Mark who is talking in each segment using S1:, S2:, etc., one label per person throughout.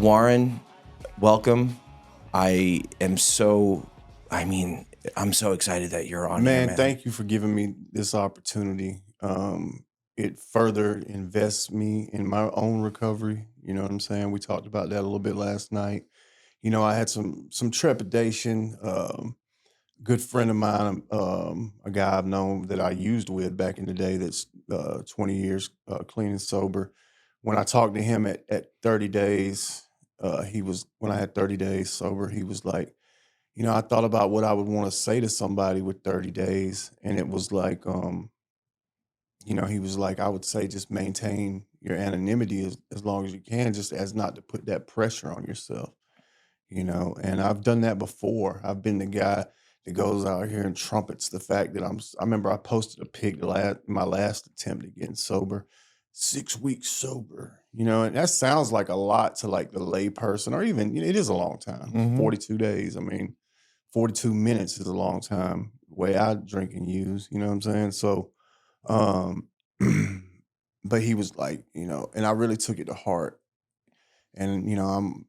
S1: Warren, welcome. I'm so excited that you're on here,
S2: Man,
S1: man.
S2: thank you for giving me this opportunity. It further invests me in my own recovery. You know what I'm saying? We talked about that a little bit last night. I had some trepidation. Good friend of mine, a guy I've known that I used with back in the day, that's 20 years clean and sober. When I talked to him at 30 days, when I had 30 days sober, he was like, I thought about what I would want to say to somebody with 30 days. And it was like, he was like, I would say just maintain your anonymity as long as you can, just as not to put that pressure on yourself. And I've done that before. I've been the guy that goes out here and trumpets the fact that I remember I posted a pic my last attempt at getting sober, 6 weeks sober, and that sounds like a lot to like the lay person, or even, it is a long time,
S1: Mm-hmm.
S2: 42 days. I mean, 42 minutes is a long time, the way I drink and use, you know what I'm saying? So, um, but he was like, and I really took it to heart. And, I'm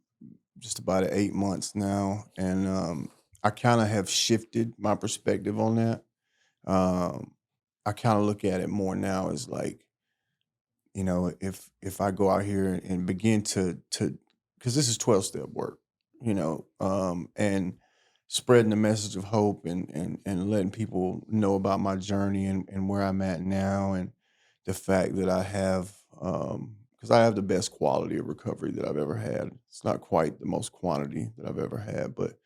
S2: just about at 8 months now. And I kind of have shifted my perspective on that. Um, I kind of look at it more now as like, if I go out here and begin to because this is 12-step work, and spreading the message of hope and letting people know about my journey and where I'm at now, and the fact that I have because I have the best quality of recovery that I've ever had. It's not quite the most quantity that I've ever had, but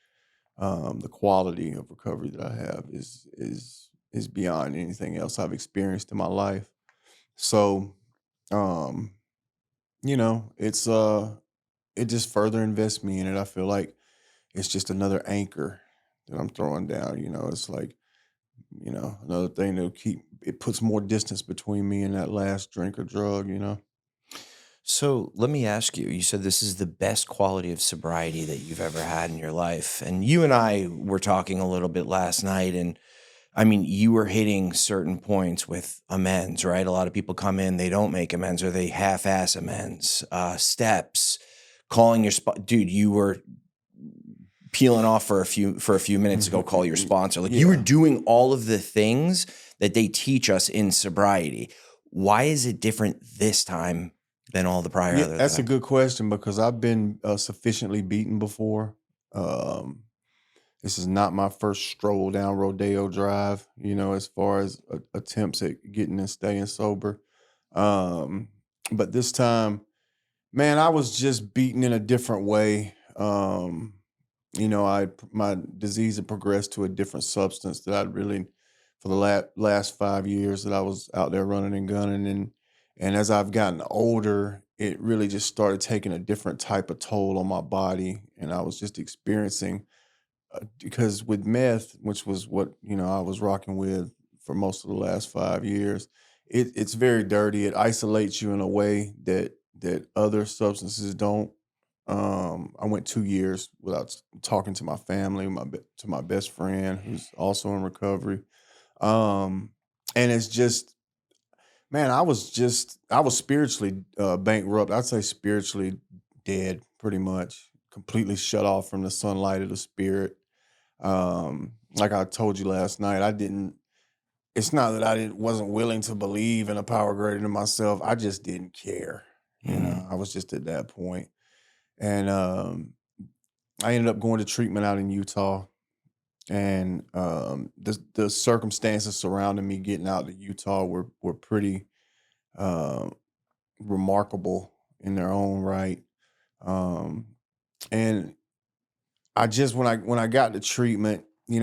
S2: the quality of recovery that I have is beyond anything else I've experienced in my life. So um, it's it just further invests me in it. I feel like it's just another anchor that I'm throwing down. It's like, another thing that it puts more distance between me and that last drink or drug.
S1: So let me ask you, you said this is the best quality of sobriety that you've ever had in your life. And you and I were talking a little bit last night, and I mean, you were hitting certain points with amends, right? A lot of people come in, they don't make amends, or they half-ass amends, steps, calling your spot. Dude, you were peeling off for a few minutes to go call your sponsor. Like, you were
S2: Yeah.
S1: doing all of the things that they teach us in sobriety. Why is it different this time than all the prior
S2: Yeah,
S1: other
S2: that's a
S1: times?
S2: good question because I've been sufficiently beaten before. Um, this is not my first stroll down Rodeo Drive, as far as attempts at getting and staying sober. Um, but this time, man, I was just beaten in a different way. My disease had progressed to a different substance that I'd really, for the last 5 years that I was out there running and gunning, and as I've gotten older, it really just started taking a different type of toll on my body, and I was just experiencing because with meth, which was what I was rocking with for most of the last 5 years, it's very dirty. It isolates you in a way that other substances don't. I went 2 years without talking to my family, to my best friend who's also in recovery. Um, and it's just, man, I was spiritually bankrupt. I'd say spiritually dead, pretty much, completely shut off from the sunlight of the spirit. Like I told you last night, I didn't. It's not that I didn't wasn't willing to believe in a power greater than myself. I just didn't care.
S1: Mhm.
S2: I was just at that point, and I ended up going to treatment out in Utah, and the circumstances surrounding me getting out to Utah were pretty uh, remarkable in their own right. Um, and I just when I got to treatment, you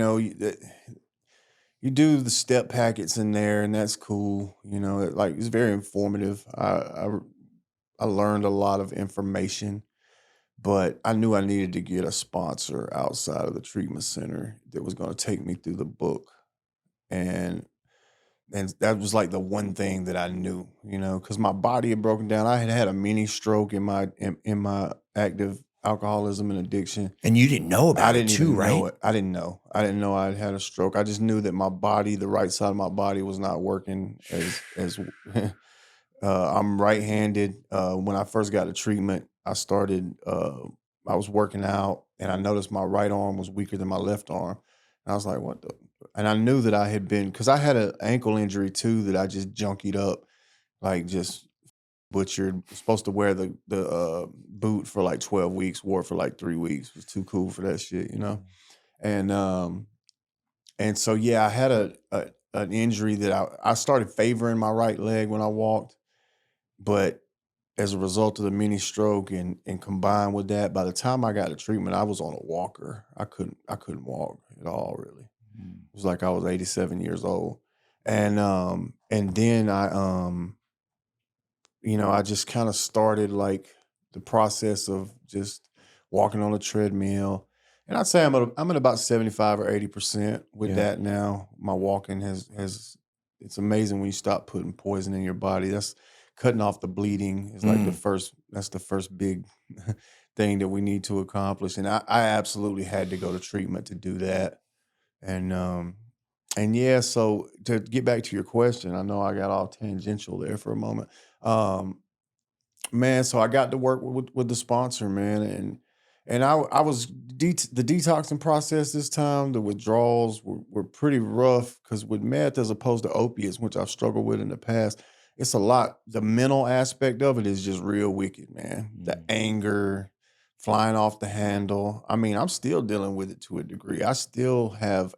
S2: do the step packets in there, and that's cool. It's very informative. I learned a lot of information, but I knew I needed to get a sponsor outside of the treatment center that was going to take me through the book, and that was like the one thing that I knew, because my body had broken down. I had had a mini stroke in my active alcoholism and addiction.
S1: And you didn't know
S2: I
S1: about it
S2: didn't
S1: too,
S2: even know
S1: right?
S2: it. I didn't know. I didn't know I had a stroke. I just knew that my body, the right side of my body, was not working as I'm right-handed. When I first got the treatment, I was working out and I noticed my right arm was weaker than my left arm. And I was like, what the? And I knew that I had been, because I had an ankle injury too that I just junkied up, like just butchered. Was supposed to wear the boot for like 12 weeks, wore it for like 3 weeks. Was too cool for that shit, you know? And so yeah, I had an injury that I started favoring my right leg when I walked, but as a result of the mini stroke and combined with that, by the time I got the treatment, I was on a walker. I couldn't walk at all, really.
S1: Mm.
S2: It was like I was 87 years old. And then I just kind of started like the process of just walking on a treadmill. And I'd say I'm at about 75 or 80% with
S1: Yeah.
S2: that now. My walking has it's amazing when you stop putting poison in your body. That's cutting off the bleeding is like
S1: Mm.
S2: that's the first big thing that we need to accomplish. And I absolutely had to go to treatment to do that. And yeah, so to get back to your question, I know I got all tangential there for a moment. Um, Man, so I got to work with the sponsor, man, and I was the detoxing process this time. The withdrawals were pretty rough because with meth, as opposed to opiates, which I've struggled with in the past, it's a lot. The mental aspect of it is just real wicked, man. The
S1: Mm.
S2: anger, flying off the handle. I mean, I'm still dealing with it to a degree. I still have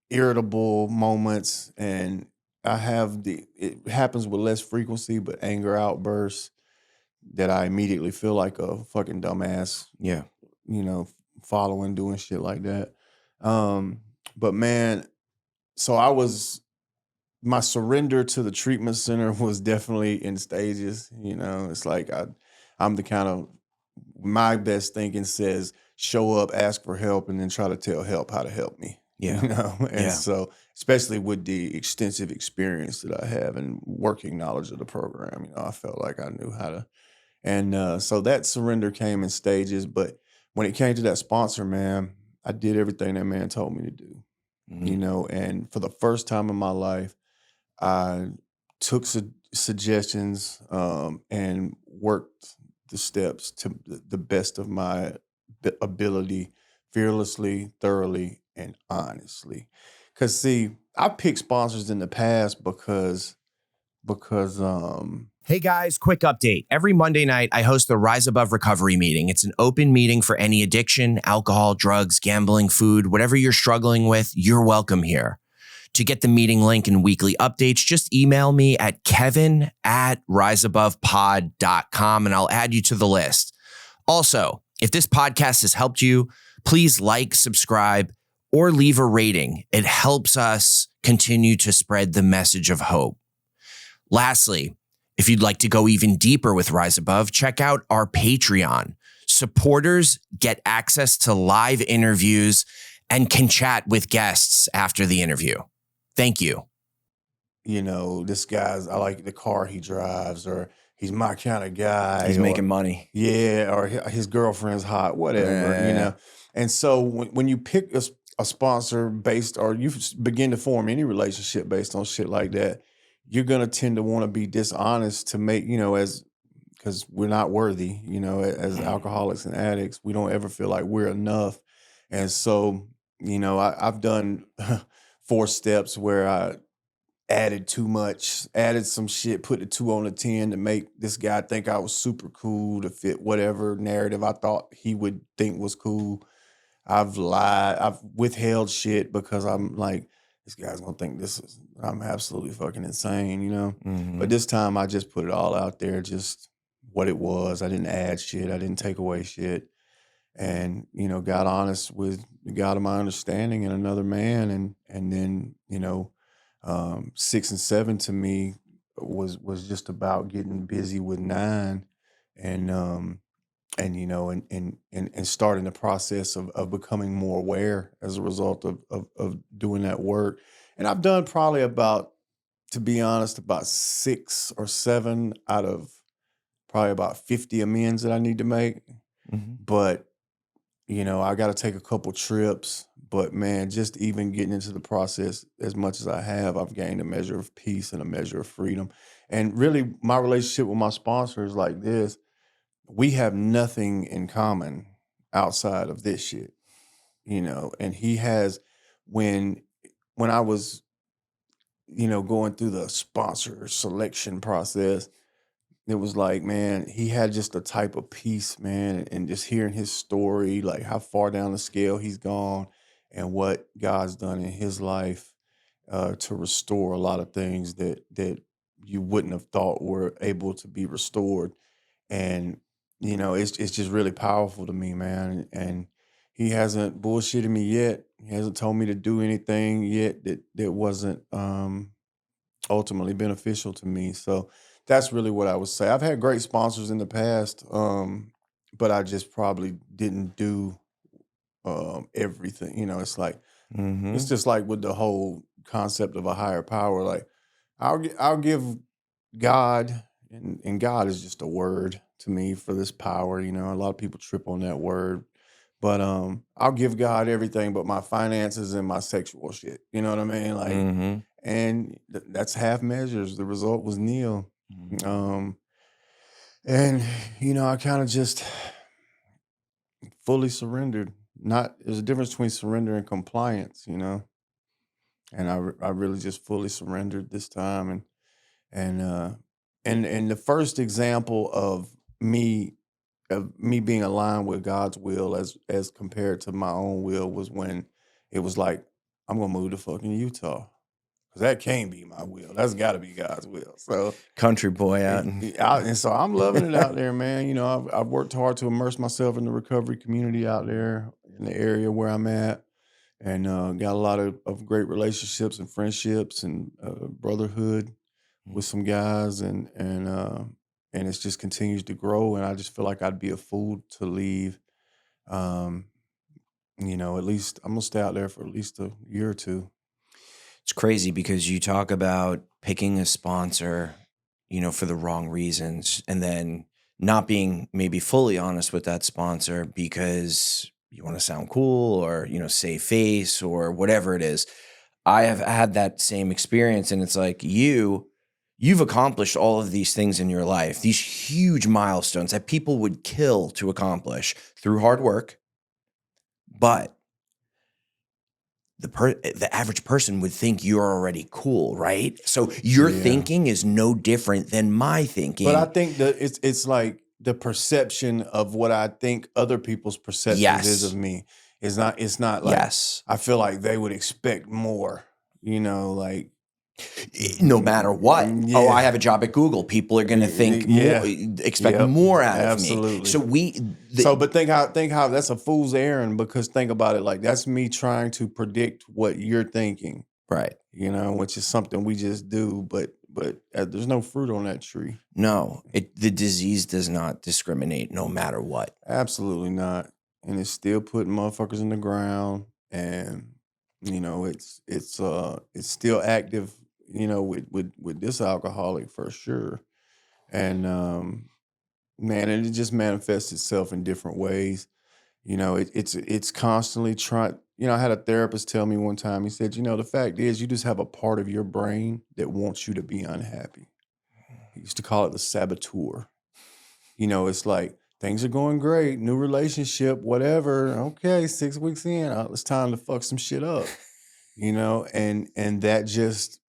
S2: irritable moments, and it happens with less frequency, but anger outbursts that I immediately feel like a fucking dumbass,
S1: Yeah.
S2: you know, following, doing shit like that. Um, but man, so my surrender to the treatment center was definitely in stages. It's like I'm the kind of, my best thinking says show up, ask for help, and then try to tell help how to help me.
S1: Yeah.
S2: And
S1: Yeah.
S2: so, especially with the extensive experience that I have and working knowledge of the program, I felt like I knew how to. And so that surrender came in stages. But when it came to that sponsor, man, I did everything that man told me to do,
S1: Mm.
S2: and for the first time in my life, I took suggestions and worked the steps to the best of my ability, fearlessly, thoroughly, and honestly. Because, see, I picked sponsors in the past because
S1: Hey guys, quick update. Every Monday night, I host the Rise Above Recovery meeting. It's an open meeting for any addiction, alcohol, drugs, gambling, food, whatever you're struggling with, you're welcome here. To get the meeting link and weekly updates, just email me at kevin@riseabovepod.com and I'll add you to the list. Also, if this podcast has helped you, please like, subscribe, or leave a rating. It helps us continue to spread the message of hope. Lastly, if you'd like to go even deeper with Rise Above, check out our Patreon. Supporters get access to live interviews and can chat with guests after the interview. Thank you.
S2: this guy's, I like the car he drives, or he's my kind of guy,
S1: He's
S2: or
S1: making money.
S2: yeah, or his girlfriend's hot, whatever. And so when you pick a sponsor based, or you begin to form any relationship based on shit like that, you're gonna tend to want to be dishonest to make, as because we're not worthy, as alcoholics and addicts, we don't ever feel like we're enough. And so, I've done 4 steps where I added too much, added some shit, put the 2 on the 10 to make this guy think I was super cool to fit whatever narrative I thought he would think was cool. I've lied, I've withheld shit because I'm like, this guy's gonna think I'm absolutely fucking insane. But
S1: Mm-hmm.
S2: this time I just put it all out there, just what it was. I didn't add shit, I didn't take away shit. And, got honest with the God of my understanding and another man. And then, 6 and 7 to me was just about getting busy with 9, and starting the process of becoming more aware as a result of doing that work. And I've done probably about, to be honest, about 6 or 7 out of probably about 50 amends that I need to make.
S1: Mm-hmm.
S2: But I got to take a couple trips, but man, just even getting into the process as much as I have, I've gained a measure of peace and a measure of freedom. And really, my relationship with my sponsor is like this: we have nothing in common outside of this shit, And he has, when I was, going through the sponsor selection process, it was like, man, he had just a type of peace, man, and just hearing his story, like how far down the scale he's gone and what God's done in his life to restore a lot of things that you wouldn't have thought were able to be restored. And it's just really powerful to me, man. And he hasn't bullshitted me yet. He hasn't told me to do anything yet that wasn't ultimately beneficial to me. So that's really what I would say. I've had great sponsors in the past, but I just probably didn't do everything. It's
S1: Mm-hmm.
S2: just like with the whole concept of a higher power. Like I'll give God, and God is just a word to me for this power. A lot of people trip on that word. But I'll give God everything but my finances and my sexual shit. You know what I mean? Like,
S1: Mm-hmm.
S2: and that's half measures. The result was nil.
S1: Mm-hmm.
S2: Um, and I kind of just fully surrendered. Not There's a difference between surrender and compliance, and I really just fully surrendered this time. And and the first example of me being aligned with God's will as compared to my own will was when it was like, I'm gonna move to fucking Utah. Cause that can't be my will. That's gotta be God's will. So
S1: Country boy out in
S2: and so I'm loving it out there, man. I've worked hard to immerse myself in the recovery community out there in the area where I'm at, and got a lot of great relationships and friendships and brotherhood with some guys, and it just continues to grow. And I just feel like I'd be a fool to leave. Um, at least I'm gonna stay out there for at least a year or two.
S1: It's crazy because you talk about picking a sponsor, for the wrong reasons, and then not being maybe fully honest with that sponsor because you want to sound cool or, save face or whatever it is. I have had that same experience, and it's like you've accomplished all of these things in your life, these huge milestones that people would kill to accomplish through hard work, but the average person would think you're already cool, right? So your
S2: Yeah.
S1: thinking is no different than my
S2: But I
S1: thinking.
S2: think that it's like the perception of what I think other people's perceptions is of
S1: Yes.
S2: me. It's not like
S1: Yes.
S2: I feel like they would expect more, like
S1: No matter what. Oh, I
S2: yeah.
S1: have a job at Google. People are going to think more,
S2: Yeah.
S1: expect
S2: Yep.
S1: more out of me.
S2: Absolutely.
S1: So
S2: So, but think how that's a fool's errand, because think about it, like that's me trying to predict what you're thinking,
S1: right.
S2: which is something we just do, but there's no fruit on that tree.
S1: No, the disease does not discriminate no matter what.
S2: Absolutely not. And it's still putting motherfuckers in the ground, and it's still active, with this alcoholic for sure. And man, and it just manifests itself in different ways. It's constantly trying. I had a therapist tell me one time, he said, the fact is you just have a part of your brain that wants you to be unhappy. He used to call it the saboteur. It's like things are going great, new relationship, whatever. Okay, 6 weeks in, it's time to fuck some shit up. And that just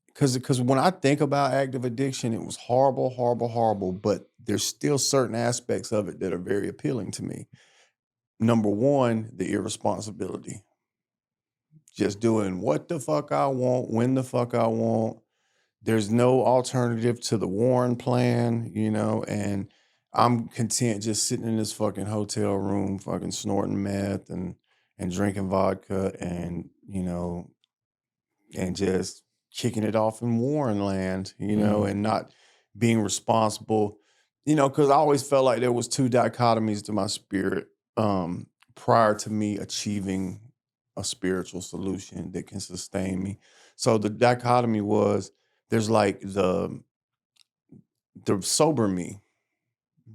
S2: because when I think about active addiction, it was horrible, horrible, horrible. But there's still certain aspects of it that are very appealing to me. Number one, the irresponsibility. Just doing what the fuck I want, when the fuck I want. There's no alternative to the Warren plan, and I'm content just sitting in this fucking hotel room, fucking snorting meth and drinking vodka and just kicking it off in Warren land,
S1: Mm.
S2: and not being responsible, because I always felt like there was two dichotomies to my spirit prior to me achieving a spiritual solution that can sustain me. So the dichotomy was there's like the sober me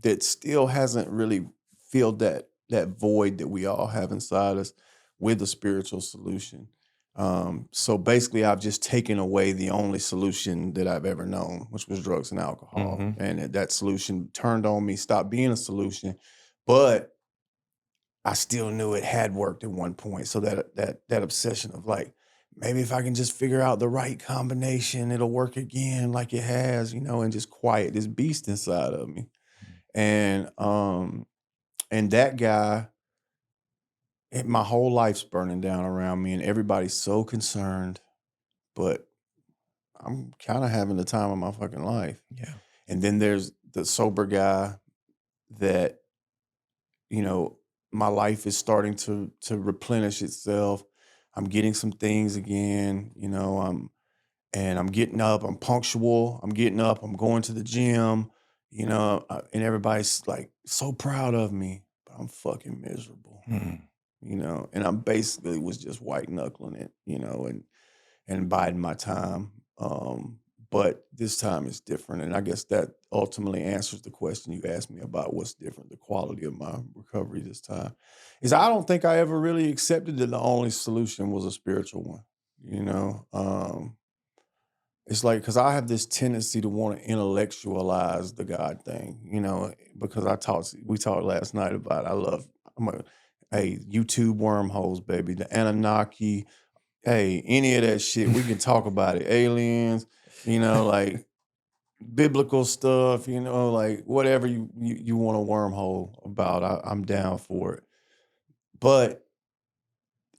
S2: that still hasn't really filled that void that we all have inside us with a spiritual solution. So basically, I've just taken away the only solution that I've ever known, which was drugs and alcohol.
S1: Mhm.
S2: And that solution turned on me, stopped being a solution, but I still knew it had worked at one point. So that obsession of like, maybe if I can just figure out the right combination, it'll work again like it has, and just quiet this beast inside of me. And that guy, my whole life's burning down around me, and everybody's so concerned, but I'm kind of having the time of my fucking life.
S1: Yeah.
S2: And then there's the sober guy that, you know, my life is starting to replenish itself. I'm getting some things again, and I'm getting up, I'm punctual, I'm getting up, I'm going to the gym, and everybody's like so proud of me, but I'm fucking miserable,
S1: Mm.
S2: and I'm basically was just white knuckling it, and biding my time. But this time is different. And I guess that ultimately answers the question you asked me about what's different, the quality of my recovery this time. Is I don't think I ever really accepted that the only solution was a spiritual one. It's like because I have this tendency to want to intellectualize the God thing, because we talked last night about I'm a hey, YouTube wormholes, baby, the Anunnaki. Hey, any of that shit, we can talk about it. Aliens, like biblical stuff, like whatever you want a wormhole about, I'm down for it. But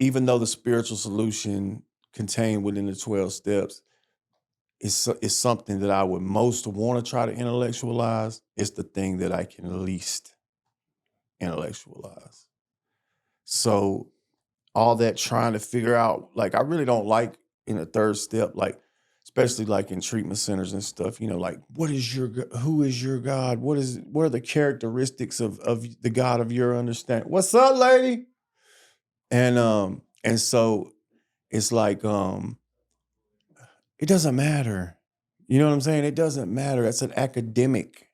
S2: even though the spiritual solution contained within the 12 steps is something that I would most want to try to intellectualize, it's the thing that I can least intellectualize. So all that trying to figure out, like I really don't like in the third step, like especially like in treatment centers and stuff, like who is your God? What are the characteristics of the God of your understanding? What's up, lady? And so it's like it doesn't matter. You know what I'm saying? It doesn't matter. That's an academic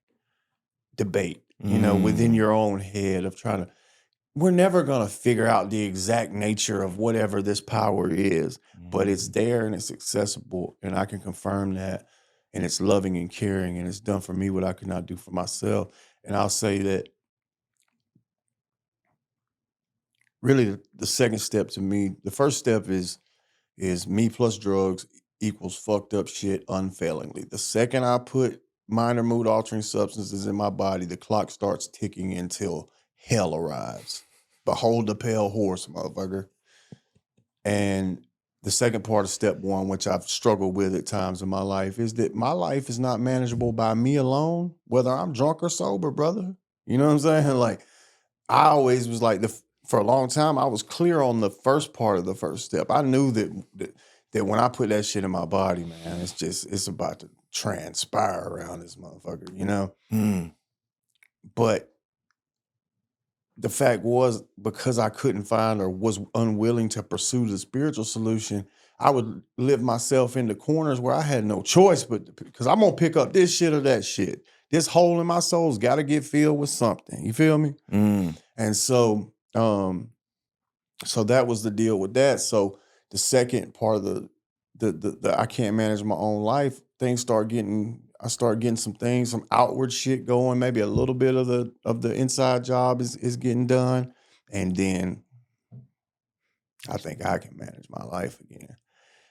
S2: debate, within
S1: Mm.
S2: your own head of trying to we're never going to figure out the exact nature of whatever this power is, but it's
S1: Mm.
S2: there and it's accessible. And I can confirm that. And it's loving and caring. And it's done for me what I could not do for myself. And I'll say that really the second step to me, the first step is me plus drugs equals fucked up shit unfailingly. The second I put minor mood altering substances in my body, the clock starts ticking until hell arrives. Behold the pale horse, motherfucker. And the second part of step one, which I've struggled with at times in my life, is that my life is not manageable by me alone, whether I'm drunk or sober, brother. You know what I'm saying? Like, I always was like, for a long time, I was clear on the first part of the first step. I knew that when I put that shit in my body, man, it's about to transpire around this motherfucker.
S1: Mm.
S2: But the fact was, because I couldn't find or was unwilling to pursue the spiritual solution, I would live myself into corners where I had no choice but because I'm gonna pick up this shit or that shit. This hole in my soul's got to get filled with something. You feel me?
S1: Mm.
S2: And so that was the deal with that. So the second part of the I can't manage my own life, I start getting some things, some outward shit going, maybe a little bit of the inside job is getting done. And then I think I can manage my life again.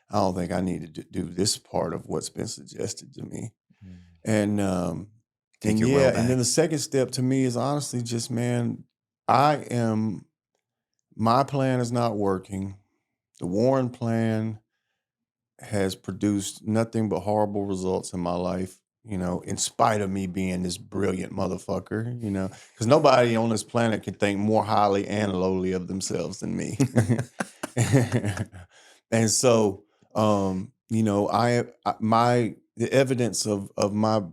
S2: I don't think I need to do this part of what's been suggested to me.
S1: Mm.
S2: And
S1: Take your will
S2: and then
S1: back.
S2: the second step to me is honestly just, man, I am my plan is not working. The Warren plan has produced nothing but horrible results in my life, in spite of me being this brilliant motherfucker, because nobody on this planet can think more highly and lowly of themselves than me. And so, the evidence of my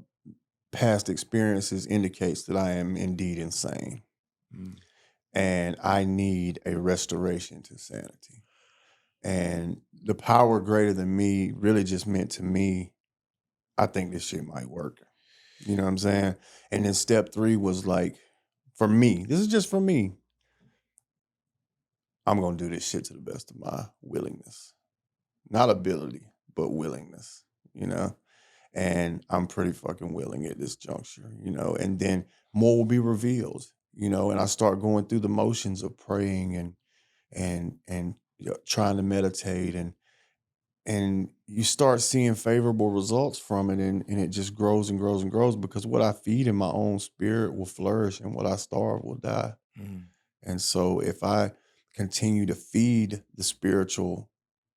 S2: past experiences indicates that I am indeed insane
S1: Mm.
S2: and I need a restoration to sanity. And the power greater than me really just meant to me, I think this shit might work. You know what I'm saying? And then step three was like, for me, this is just for me. I'm gonna do this shit to the best of my willingness, not ability, but willingness. You know, and I'm pretty fucking willing at this juncture. And then more will be revealed. And I start going through the motions of praying and trying to meditate and you start seeing favorable results from it and it just grows and grows and grows because what I feed in my own spirit will flourish and what I starve will die.
S1: Mm.
S2: And so if I continue to feed the spiritual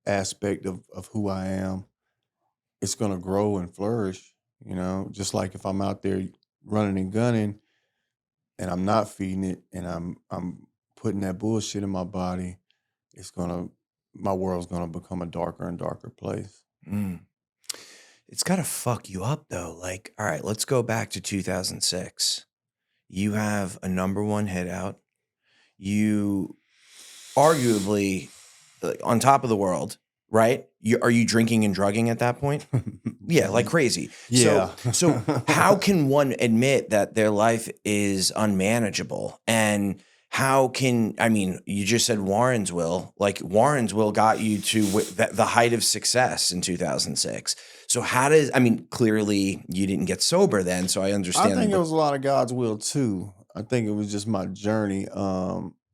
S2: aspect of who I am, it's going to grow and flourish, just like if I'm out there running and gunning and I'm not feeding it and I'm putting that bullshit in my body, it's going to my world's going to become a darker and darker place.
S1: Mm. It's got to fuck you up though. Like, all right, let's go back to 2006. You have a number one hit out. You arguably on top of the world, right? Are you drinking and drugging at that point? Yeah, like crazy.
S2: Yeah.
S1: So how can one admit that their life is unmanageable? And how can, I mean, you just said Warrensville, like Warrensville got you to the height of success in 2006. So how does, I mean, clearly you didn't get sober then, so I
S2: I
S1: understand.
S2: think it was a lot of God's will too. I think it was just my journey.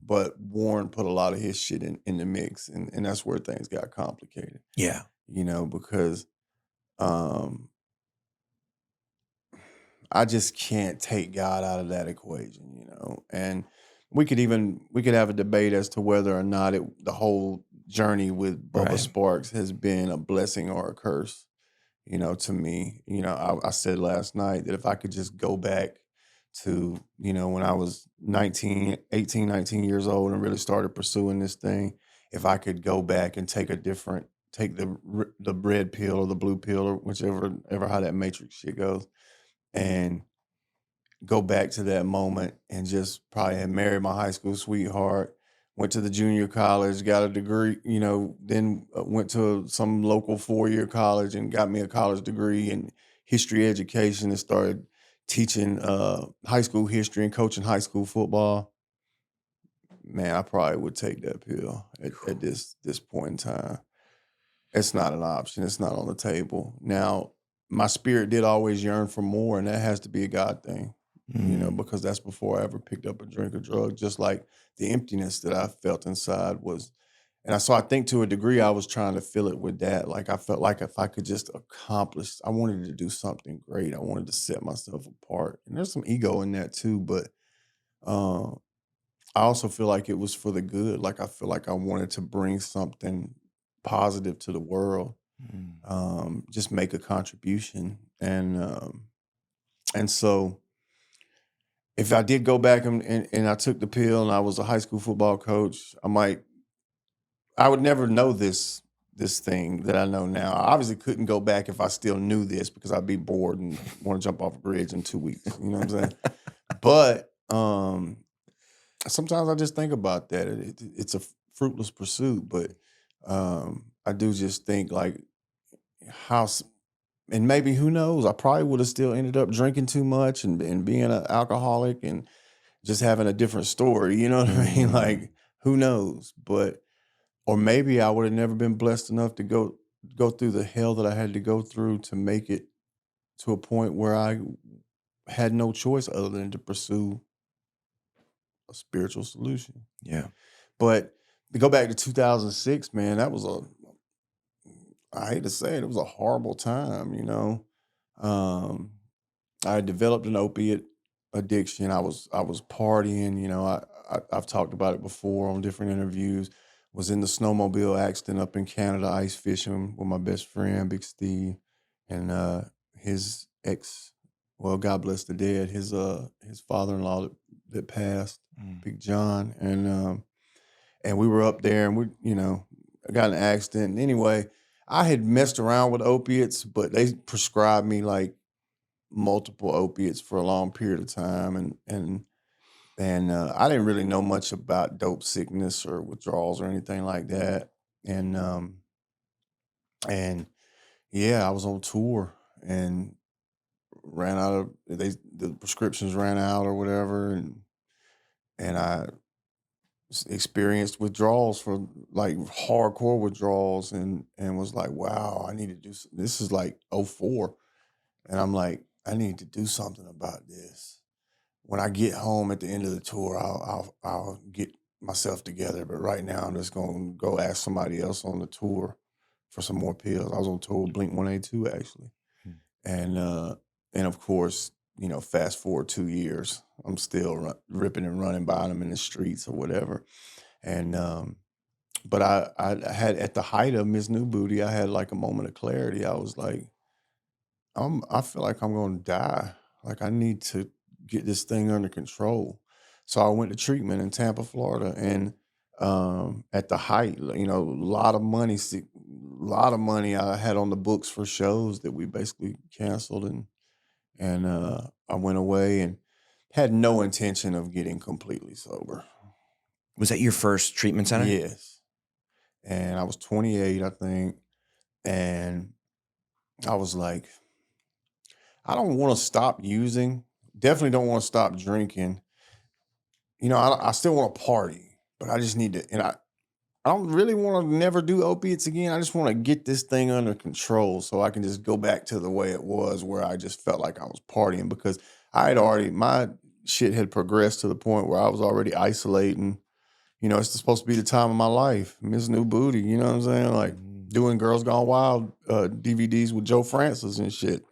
S2: But Warren put a lot of his shit in the mix, and that's where things got complicated.
S1: Yeah.
S2: Because um, I just can't take God out of that equation. And we could have a debate as to whether or not the whole journey with Bubba
S1: Right.
S2: Sparxxx has been a blessing or a curse. To me, I said last night that if I could just go back to, when I was 19 years old and really started pursuing this thing, if I could go back and take the red pill or the blue pill or whichever, ever how that matrix shit goes, and go back to that moment and just probably had married my high school sweetheart, went to the junior college, got a degree, then went to some local 4-year college and got me a college degree in history education and started teaching high school history and coaching high school football. Man, I probably would take that pill at this point in time. It's not an option. It's not on the table. Now, my spirit did always yearn for more, and that has to be a God thing, because that's before I ever picked up a drink or drug, just like the emptiness that I felt inside was. So I think to a degree I was trying to fill it with that. Like I felt like if I could just accomplish, I wanted to do something great. I wanted to set myself apart. And there's some ego in that too, but uh, I also feel like it was for the good. Like I feel like I wanted to bring something positive to the world,
S1: Mm.
S2: just make a contribution. And so if I did go back and I took the pill and I was a high school football coach, I would never know this thing that I know now. I obviously couldn't go back if I still knew this because I'd be bored and want to jump off a bridge in 2 weeks. You know what I'm saying? But sometimes I just think about that. It's a fruitless pursuit, but I do just think like and maybe who knows? I probably would have still ended up drinking too much and being an alcoholic and just having a different story. You know what I mean? Like who knows? But or maybe I would have never been blessed enough to go through the hell that I had to go through to make it to a point where I had no choice other than to pursue a spiritual solution.
S1: Yeah.
S2: But to go back to 2006, man, I hate to say it, it was a horrible time. Um, I developed an opiate addiction. I was partying. I've talked about it before on different interviews. Was in the snowmobile accident up in Canada, ice fishing with my best friend, Big Steve, and his ex. Well, God bless the dead. His father-in-law that passed,
S1: Mm.
S2: Big John, and we were up there, and I got in an accident. And anyway, I had messed around with opiates, but they prescribed me like multiple opiates for a long period of time, and I didn't really know much about dope sickness or withdrawals or anything like that. And yeah, I was on tour and ran out of the prescriptions ran out or whatever, and I experienced withdrawals for like hardcore withdrawals, and was like, wow, I need to do this is like '04, and I'm like, I need to do something about this. When I get home at the end of the tour, I'll get myself together. But right now, I'm just gonna go ask somebody else on the tour for some more pills. I was on tour with Blink 182 actually,
S1: Hmm.
S2: and of course, fast forward 2 years, I'm still ripping and running by them in the streets or whatever. And but I had, at the height of Miss New Booty, I had like a moment of clarity. I was like, I feel like I'm gonna die. Like I need to get this thing under control. So I went to treatment in Tampa, Florida, and at the height, a lot of money, a lot of money I had on the books for shows that we basically canceled, and I went away and had no intention of getting completely sober.
S1: Was that your first treatment center?
S2: Yes, and I was 28, I think, and I was like, I don't want to stop using. Definitely don't want to stop drinking. I still want to party, but I just need to, and I don't really want to never do opiates again. I just want to get this thing under control so I can just go back to the way it was, where I just felt like I was partying, because my shit had progressed to the point where I was already isolating. It's supposed to be the time of my life. Miss New Booty, you know what I'm saying? Like doing Girls Gone Wild DVDs with Joe Francis and shit.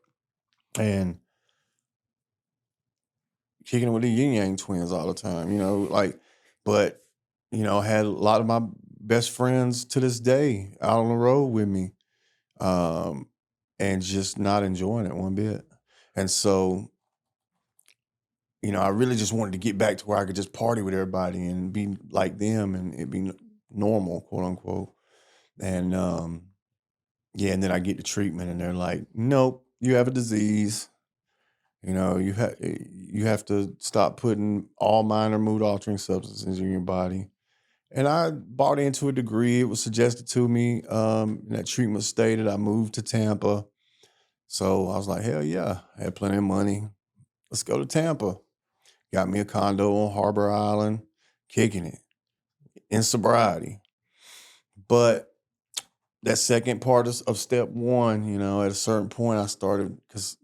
S2: And kicking it with the Yin Yang Twins all the time, but I had a lot of my best friends to this day out on the road with me, um, and just not enjoying it one bit. And so, I really just wanted to get back to where I could just party with everybody and be like them, and it be normal, quote unquote. And yeah, and then I get the treatment, and they're like, "Nope, you have a disease. You have to stop putting all minor mood altering substances in your body." And I bought into a degree. It was suggested to me in that treatment stay that I moved to Tampa. So I was like, hell yeah, I had plenty of money. Let's go to Tampa. Got me a condo on Harbor Island, kicking it in sobriety. But that second part of step one, at a certain point I started, because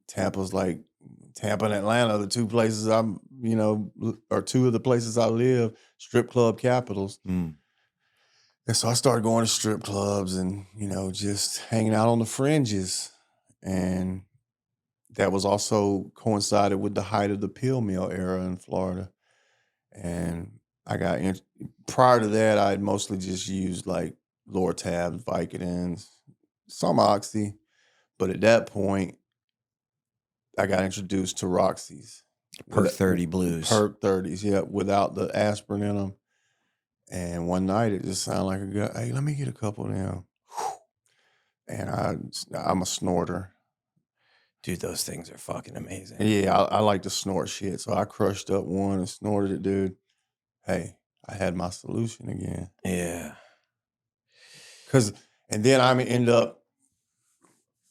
S2: Tampa and Atlanta, the two places or two of the places I live, strip club capitals.
S1: Mm.
S2: And so I started going to strip clubs and, just hanging out on the fringes. And that was also coincided with the height of the pill mill era in Florida. And prior to that, I had mostly just used like Lortab, Vicodins, some Oxy. But at that point, I got introduced to Roxy's.
S1: Perk 30 blues.
S2: Perk 30s, yeah, without the aspirin in them. And one night it just sounded like a good, hey, let me get a couple of them. And I'm a snorter.
S1: Dude, those things are fucking amazing.
S2: Yeah, I like to snort shit. So I crushed up one and snorted it, dude. Hey, I had my solution again.
S1: Yeah.
S2: And then I end up,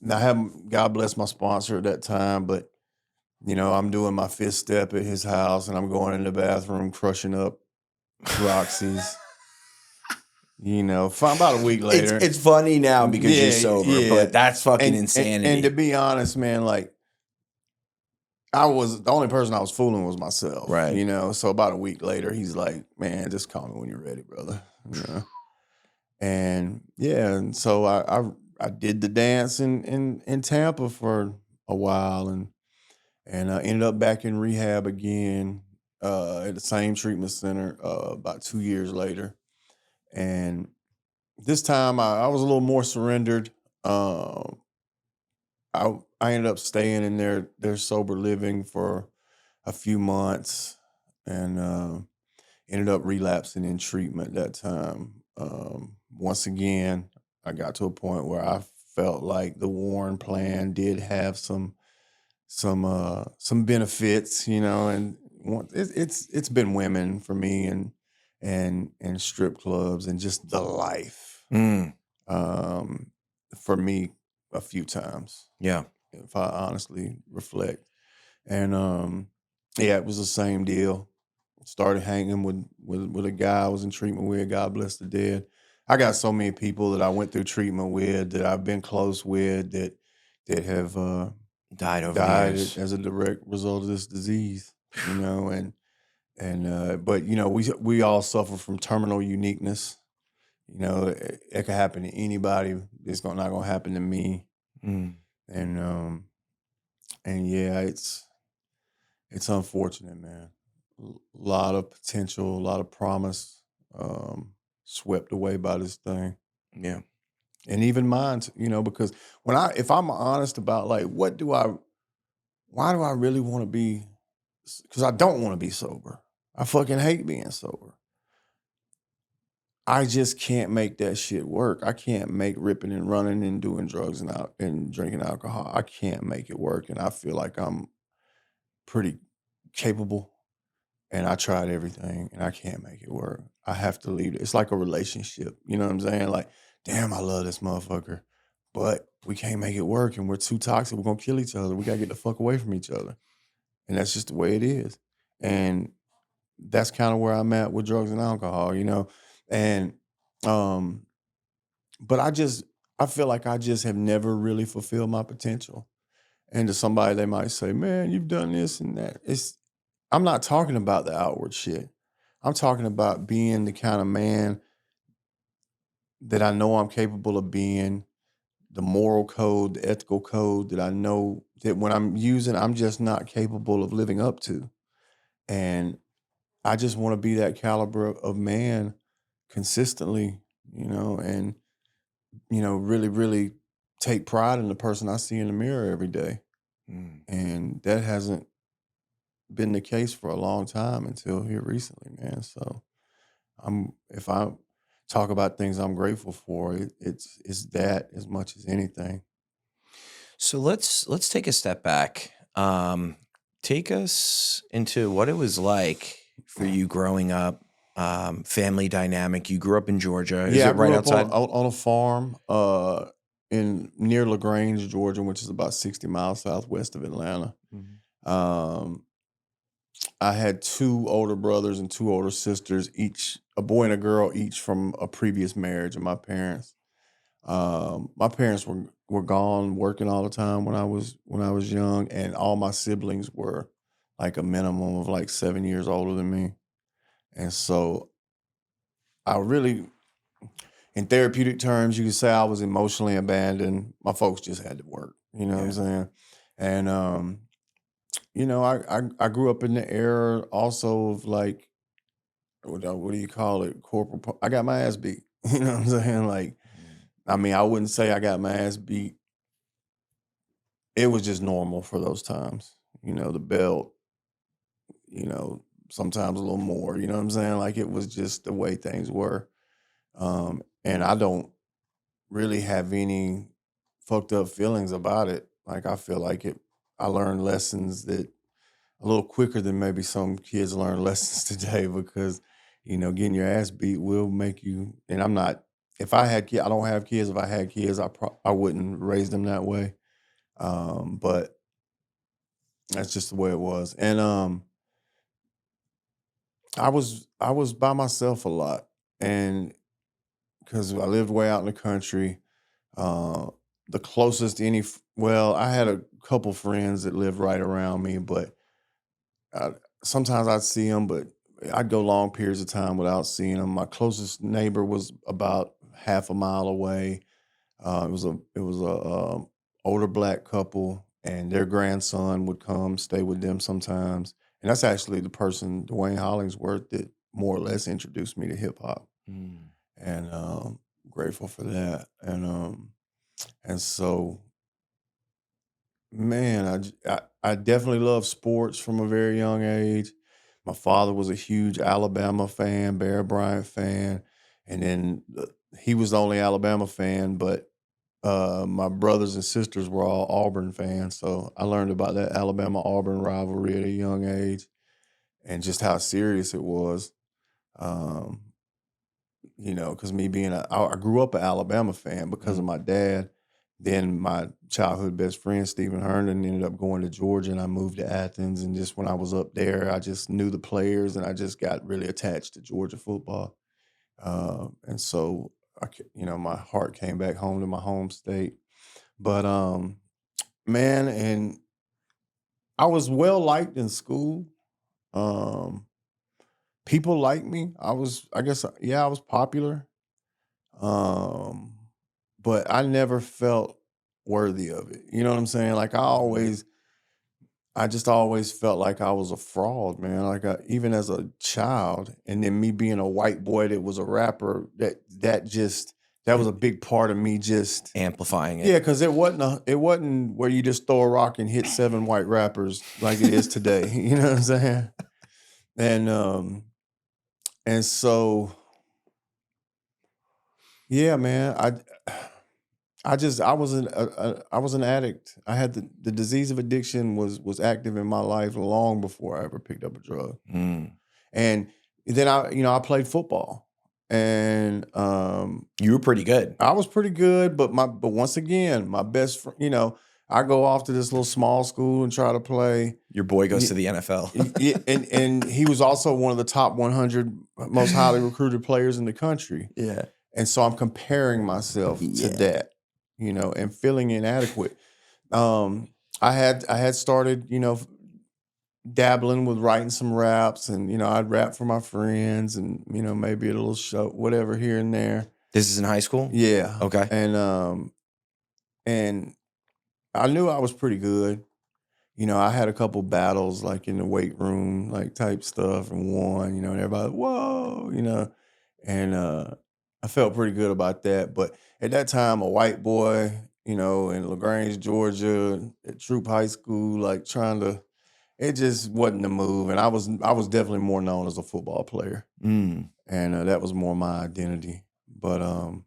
S2: now I have, God bless my sponsor at that time, but I'm doing my fifth step at his house, and I'm going in the bathroom, crushing up Roxy's. About a week later.
S1: It's funny now because you're sober, but that's fucking insanity.
S2: And to be honest, man, like, the only person I was fooling was myself.
S1: Right.
S2: So about a week later, he's like, man, just call me when you're ready, brother. And yeah, and so I did the dance in Tampa for a while, and I ended up back in rehab again at the same treatment center about 2 years later. And this time I was a little more surrendered. I ended up staying in their sober living for a few months, and ended up relapsing in treatment that time. Once again, I got to a point where I felt like the Warren plan did have some benefits, and it's been women for me, and strip clubs, and just the life. For me, a few times.
S1: Yeah.
S2: If I honestly reflect. And yeah, it was the same deal. started hanging with a guy I was in treatment with. God bless the dead. I got so many people that I went through treatment with, that I've been close with, that have
S1: Died over the
S2: died
S1: years.
S2: as a direct result of this disease. You know, but you know, we all suffer from terminal uniqueness. You know, it could happen to anybody. Not gonna happen to me.
S1: Mm,
S2: And yeah, it's unfortunate, man. A lot of potential, a lot of promise, swept away by this thing.
S1: yeah.
S2: And even mine, you know, because if I'm honest about like, why do I really want to be, because I don't want to be sober. I fucking hate being sober. I just can't make that shit work. I can't make ripping and running and doing drugs and drinking alcohol. I can't make it work. And I feel like I'm pretty capable. And I tried everything and I can't make it work. I have to leave it. It's like a relationship. You know what I'm saying? Like, damn, I love this motherfucker, but we can't make it work and we're too toxic. We're gonna kill each other. We gotta get the fuck away from each other. And that's just the way it is. And that's kind of where I'm at with drugs and alcohol, you know. And um, but I feel like I just have never really fulfilled my potential. And to somebody, they might say, man, you've done this and that. I'm not talking about the outward shit. I'm talking about being the kind of man that I know I'm capable of being, the moral code, the ethical code that I know that when I'm using, I'm just not capable of living up to. And I just want to be that caliber of man consistently, you know, and, you know, really, really take pride in the person I see in the mirror every day.
S1: Mm.
S2: And that hasn't been the case for a long time until here recently, man. So if I talk about things I'm grateful for, it's that as much as anything.
S1: So let's take a step back. Take us into what it was like for you growing up. Family dynamic. You grew up in Georgia. Is
S2: Yeah,
S1: it
S2: I
S1: right
S2: grew up
S1: outside?
S2: on a farm in near LaGrange, Georgia, which is about 60 miles southwest of Atlanta.
S1: Mhm.
S2: Um, I had two older brothers and two older sisters, each a boy and a girl, each from a previous marriage of my parents. My parents were gone working all the time when I was young, and all my siblings were like a minimum of like 7 years older than me. And so I really, in therapeutic terms, you could say I was emotionally abandoned. My folks just had to work. You know what I'm
S1: Yeah.
S2: saying? And you know, I grew up in the era also of like what do you call it? I got my ass beat. You know what I'm saying? Like,
S1: Mm.
S2: I mean, I wouldn't say I got my ass beat. It was just normal for those times. You know, the belt, you know, sometimes a little more, you know what I'm saying? Like it was just the way things were. And I don't really have any fucked up feelings about it. Like I feel like I learned lessons that a little quicker than maybe some kids learn lessons today because, you know, getting your ass beat will make you, and I'm not, if I had kids, I don't have kids. If I had kids, I wouldn't raise them that way. But that's just the way it was. And I was by myself a lot, and because I lived way out in the country, uh, the closest well, I had a couple friends that lived right around me, but I, sometimes I'd see them, but I'd go long periods of time without seeing them. My closest neighbor was about half a mile away. It was a older black couple, and their grandson would come stay with them sometimes. And that's actually the person, Dwayne Hollingsworth, that more or less introduced me to hip hop.
S1: Mm.
S2: And grateful for that. And so, man, I definitely love sports from a very young age. My father was a huge Alabama fan, Bear Bryant fan, and then he was the only Alabama fan, but my brothers and sisters were all Auburn fans. So I learned about that Alabama Auburn rivalry at a young age and just how serious it was. Um, you know, because me being I grew up an Alabama fan because of
S1: Mm.
S2: my dad, Then my childhood best friend, Stephen Herndon, ended up going to Georgia, and I moved to Athens. And just when I was up there, I just knew the players, and I just got really attached to Georgia football. And so, my heart came back home to my home state. But man, and I was well liked in school. Um, People liked me. I guess, yeah, I was popular. Um, but I never felt worthy of it. You know what I'm saying? Like I just always felt like I was a fraud, man. Like even as a child, and then me being a white boy that was a rapper, that was a big part of me. Just
S1: Amplifying it.
S2: yeah, because it wasn't where you just throw a rock and hit 7 white rappers like it is today. You know what I'm saying? And and so yeah, man, I was I was an addict. I had the disease of addiction was active in my life long before I ever picked up a drug.
S1: Mm.
S2: And then I played football, and
S1: You were pretty good.
S2: I was pretty good. But once again, my best friend, I go off to this little small school and try to play.
S1: Your boy goes to the NFL.
S2: And he was also one of the top 100 most highly recruited players in the country.
S1: Yeah.
S2: And so I'm comparing myself to that, and feeling inadequate. I had started, dabbling with writing some raps, and I'd rap for my friends, and maybe a little show, whatever here and there.
S1: This is in high school?
S2: Yeah.
S1: Okay.
S2: And I knew I was pretty good. I had a couple battles like in the weight room, like type stuff, and won, and everybody, whoa, and I felt pretty good about that. But at that time, a white boy, in LaGrange, Georgia, at Troop High School, like it just wasn't the move. And I was definitely more known as a football player.
S1: Mm.
S2: And that was more my identity. But
S1: so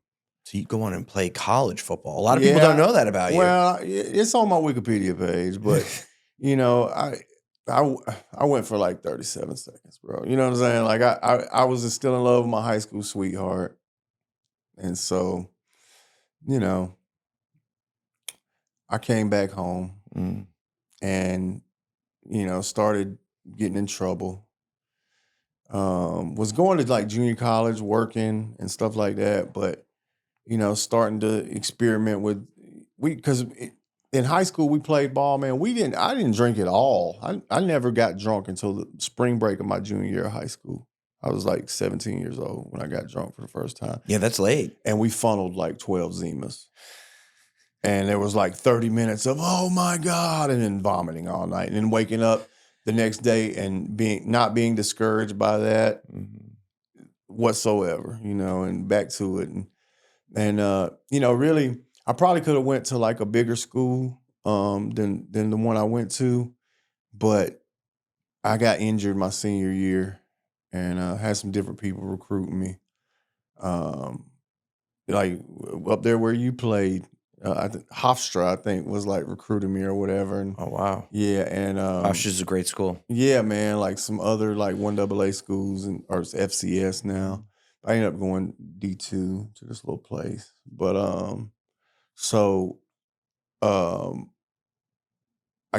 S1: you go on and play college football. A lot of people don't know that about you.
S2: Well, it's on my Wikipedia page, but I went for like 37 seconds, bro. You know what I'm saying? Like I was still in love with my high school sweetheart. And so, I came back home and, started getting in trouble. Was going to like junior college, working and stuff like that, but starting to experiment with because in high school we played ball, man. I didn't drink at all. I never got drunk until the spring break of my junior year of high school. I was like 17 years old when I got drunk for the first time.
S1: Yeah, that's late.
S2: And we funneled like 12 Zimas. And there was like 30 minutes of, oh my God, and then vomiting all night. And then waking up the next day and not being discouraged by that whatsoever, and back to it. And really, I probably could have went to like a bigger school than the one I went to, but I got injured my senior year and had some different people recruiting me. Like up there where you played, Hofstra, I think, was like recruiting me or whatever. And
S1: oh wow,
S2: yeah, and
S1: Hofstra's a great school.
S2: Yeah, man, like some other like 1AA schools or it's FCS now. I ended up going D2 to this little place, but so I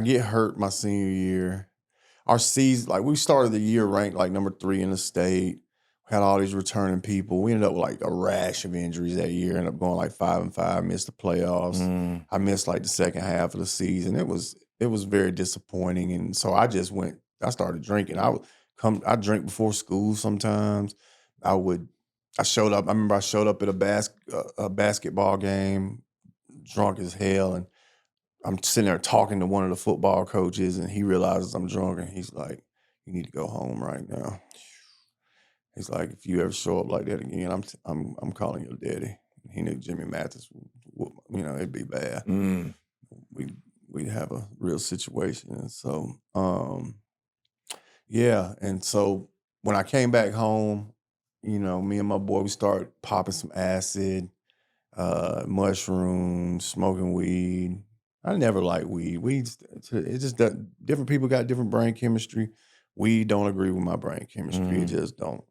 S2: get hurt my senior year. Our season, like we started the year ranked like number 3 in the state. Had all these returning people. We ended up with like a rash of injuries that year. Ended up going like 5-5, missed the playoffs. I missed like the second half of the season. It was very disappointing. And so I started drinking. I drink before school sometimes. I remember I showed up at a basketball game, drunk as hell, and I'm sitting there talking to one of the football coaches, and he realizes I'm drunk, and he's like, "You need to go home right now." He's like, "If you ever show up like that again, I'm calling your daddy." He knew Jimmy Mathis, it'd be bad. We'd have a real situation, and so yeah. And so when I came back home, me and my boy, we started popping some acid, mushrooms, smoking weed. I never liked weed. It's just that different people got different brain chemistry. Weed don't agree with my brain chemistry. It just don't.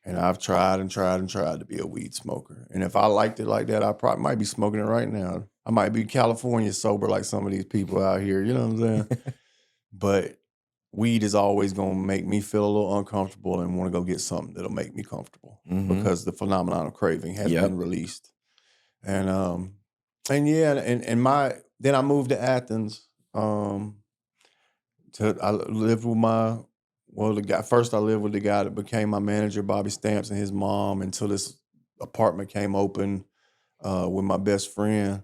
S2: And I've tried and tried and tried to be a weed smoker. And if I liked it like that, I probably might be smoking it right now. I might be California sober like some of these people out here, you know what I'm saying? But weed is always gonna make me feel a little uncomfortable and want to go get something that'll make me comfortable
S1: Mm-hmm.
S2: because the phenomenon of craving has
S1: Yep.
S2: been released. And yeah, and my then I moved to Athens. I lived with the guy first. I lived with the guy that became my manager, Bobby Stamps, and his mom until this apartment came open with my best friend.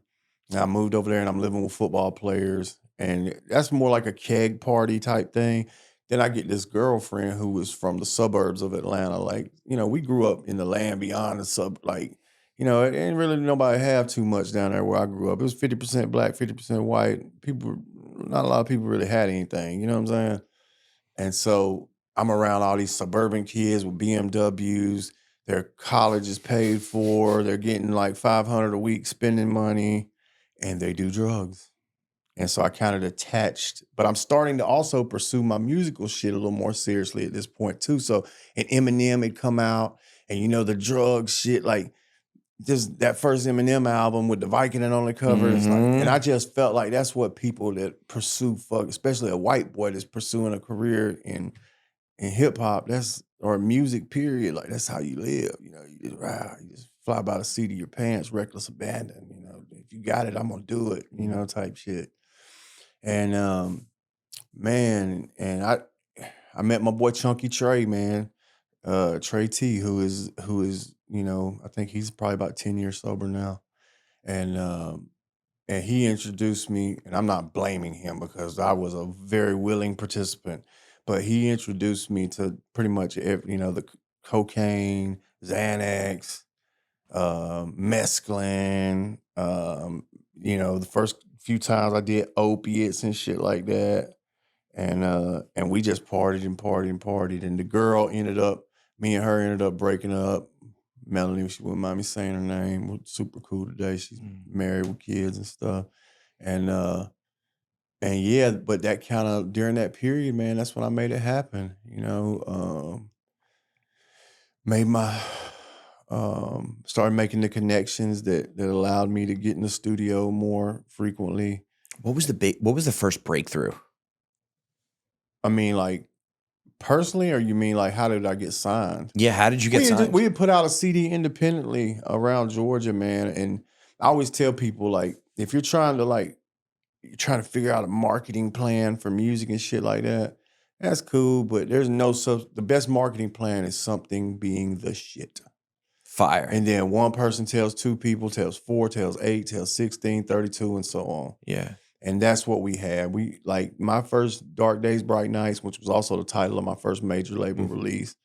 S2: And I moved over there and I'm living with football players. And that's more like a keg party type thing. Then I get this girlfriend who was from the suburbs of Atlanta. Like, we grew up in the land beyond the like, it ain't really nobody have too much down there where I grew up. It was 50% black, 50% white. Not a lot of people really had anything, you know what I'm saying? And so I'm around all these suburban kids with BMWs. Their college is paid for. They're getting like 500 a week spending money, and they do drugs. And so I kind of detached, but I'm starting to also pursue my musical shit a little more seriously at this point too. So an Eminem had come out, and the drug shit, like just that first Eminem album with the Vicodin on the cover. It's like, and
S1: Mm-hmm.
S2: I just felt like that's what people that pursue especially a white boy that's pursuing a career in hip hop, or music, period. Like that's how you live. You just ride, you just fly by the seat of your pants, reckless abandon. If you got it, I'm gonna do it. Type shit. And man, and I met my boy Chunky Trey, man, Trey T, who is I think he's probably about 10 years sober now, and he introduced me, and I'm not blaming him because I was a very willing participant, but he introduced me to pretty much the cocaine, Xanax, mescaline, the first few times I did opiates and shit like that. And we just partied and partied and partied. And me and her ended up breaking up. Melanie, she wouldn't mind me saying her name, was super cool today. She's married with kids and stuff. And and yeah, but that kind of during that period, man, that's when I made it happen. Made my started making the connections that allowed me to get in the studio more frequently.
S1: What was the first breakthrough?
S2: I mean, like personally, or you mean like how did I get signed?
S1: Yeah, how did you get
S2: We
S1: signed?
S2: had put out a CD independently around Georgia, man. And I always tell people, like, if you're trying to figure out a marketing plan for music and shit like that, that's cool. But there's the best marketing plan is something being the shit.
S1: Fire.
S2: And then one person tells two people, tells four, tells eight, tells 16, 32, and so on.
S1: Yeah.
S2: And that's what we had. My first Dark Days, Bright Nights, which was also the title of my first major label release.